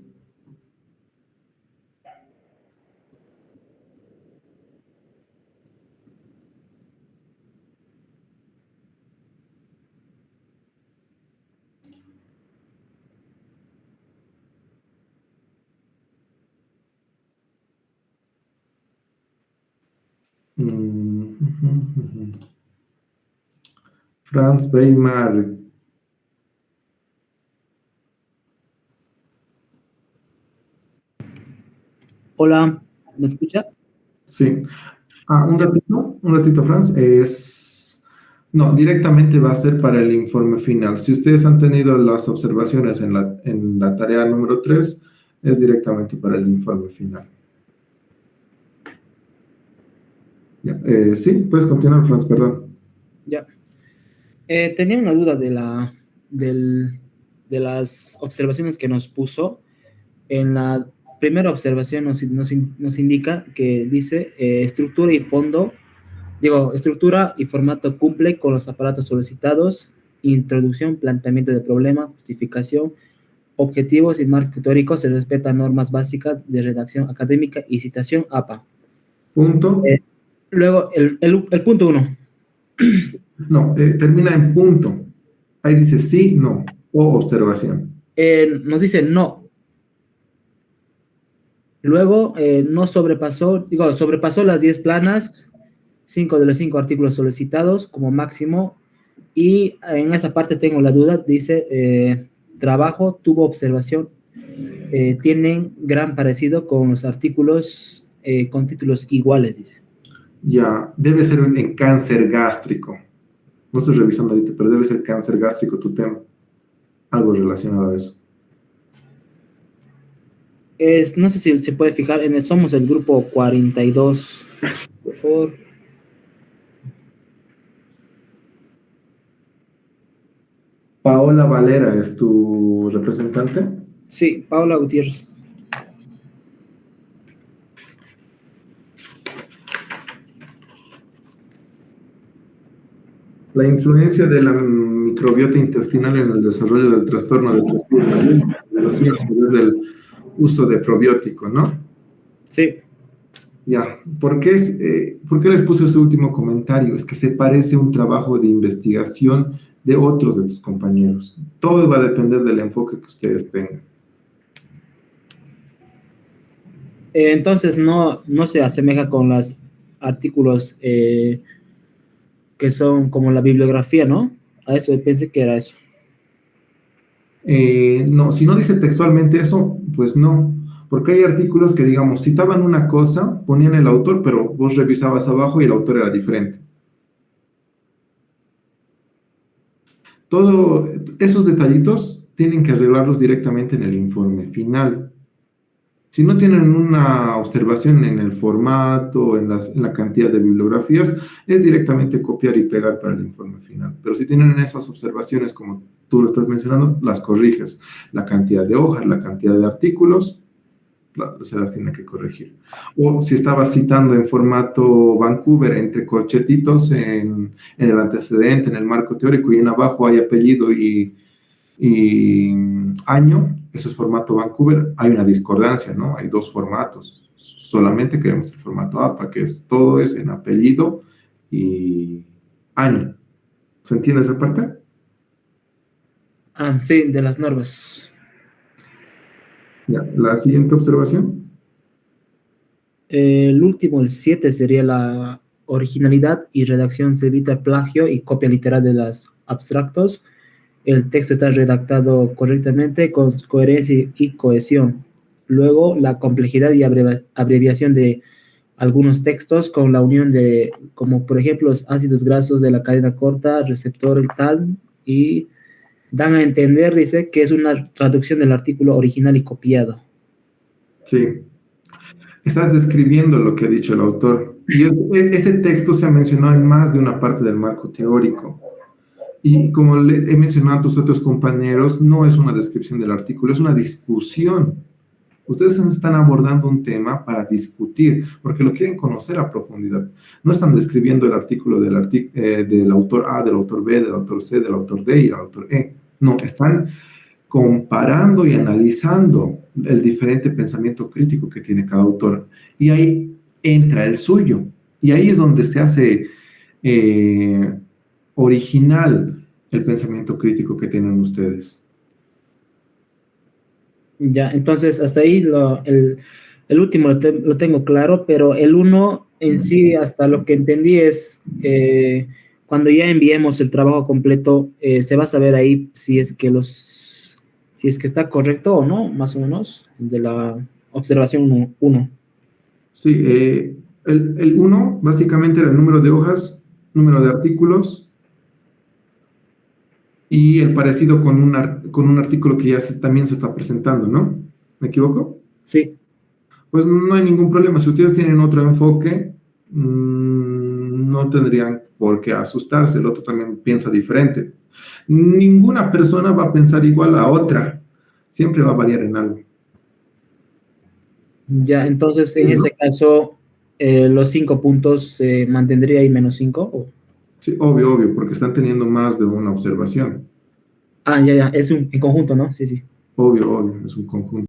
Franz Weimar. Hola, ¿me escucha? Sí. Un ratito, Franz. No, directamente va a ser para el informe final. Si ustedes han tenido las observaciones en la tarea número 3, es directamente para el informe final. Ya, sí, puedes continuar, Franz, perdón. Ya. Tenía una duda de las observaciones que nos puso. En la primera observación nos indica que dice estructura y formato cumple con los aparatos solicitados, introducción, planteamiento de problema, justificación, objetivos y marco teórico, se respetan normas básicas de redacción académica y citación APA. Punto. Luego, el punto 1. No, termina en punto. Ahí dice sí, no, o observación. Nos dice no. Luego, sobrepasó las 10 planas, 5 de los 5 artículos solicitados como máximo, y en esa parte tengo la duda, dice, trabajo, tuvo observación, tienen gran parecido con los artículos con títulos iguales, dice. Ya, debe ser en cáncer gástrico. No estoy revisando ahorita, pero debe ser cáncer gástrico tu tema. Algo relacionado a eso. No sé si se puede fijar, somos el grupo 42, por favor. Paola Valera es tu representante. Sí, Paola Gutiérrez. La influencia de la microbiota intestinal en el desarrollo del trastorno del desde el uso de probiótico, ¿no? Sí. Ya, ¿por qué les puse ese último comentario? Es que se parece a un trabajo de investigación de otros de tus compañeros. Todo va a depender del enfoque que ustedes tengan. Entonces no se asemeja con los artículos que son como la bibliografía, ¿no? A eso pensé que era eso. No, si no dice textualmente eso, pues no. Porque hay artículos que, digamos, citaban una cosa, ponían el autor, pero vos revisabas abajo y el autor era diferente. Todos esos detallitos tienen que arreglarlos directamente en el informe final. Si no tienen una observación en el formato, en la cantidad de bibliografías, es directamente copiar y pegar para el informe final. Pero si tienen esas observaciones, como tú lo estás mencionando, las corriges. La cantidad de hojas, la cantidad de artículos, se las tiene que corregir. O si estaba citando en formato Vancouver, entre corchetitos, en el antecedente, en el marco teórico, y en abajo hay apellido y año, eso es formato Vancouver, hay una discordancia, ¿no? Hay dos formatos. Solamente queremos el formato APA, que todo es en apellido y año. ¿Se entiende esa parte? Sí, de las normas. Ya, la siguiente observación. El último, el 7, sería la originalidad y redacción. Se evita plagio y copia literal de los abstractos. El texto está redactado correctamente, con coherencia y cohesión. Luego, la complejidad y abreviación de algunos textos con la unión de, como por ejemplo, los ácidos grasos de la cadena corta, receptor tal, y dan a entender, dice, que es una traducción del artículo original y copiado. Sí. Estás describiendo lo que ha dicho el autor. Y ese texto se ha mencionado en más de una parte del marco teórico. Y como le he mencionado a tus otros compañeros, no es una descripción del artículo, es una discusión. Ustedes están abordando un tema para discutir, porque lo quieren conocer a profundidad. No están describiendo el artículo del autor A, del autor B, del autor C, del autor D y del autor E. No, están comparando y analizando el diferente pensamiento crítico que tiene cada autor. Y ahí entra el suyo. Y ahí es donde se hace original el pensamiento crítico que tienen ustedes. Ya, entonces hasta ahí el último lo tengo claro, pero el 1 en sí, hasta lo que entendí es, cuando ya enviemos el trabajo completo, se va a saber ahí si es que está correcto o no, más o menos, de la observación 1. Sí, el 1 básicamente era el número de hojas, número de artículos y el parecido con un artículo que ya también se está presentando, ¿no? ¿Me equivoco? Sí. Pues no hay ningún problema. Si ustedes tienen otro enfoque, no tendrían por qué asustarse. El otro también piensa diferente. Ninguna persona va a pensar igual a otra. Siempre va a variar en algo. Ya, entonces, en ese caso, los 5 puntos se mantendría ahí -5. ¿O? Sí, obvio, porque están teniendo más de una observación. Ya, es en conjunto, ¿no? Sí. Obvio, es un conjunto.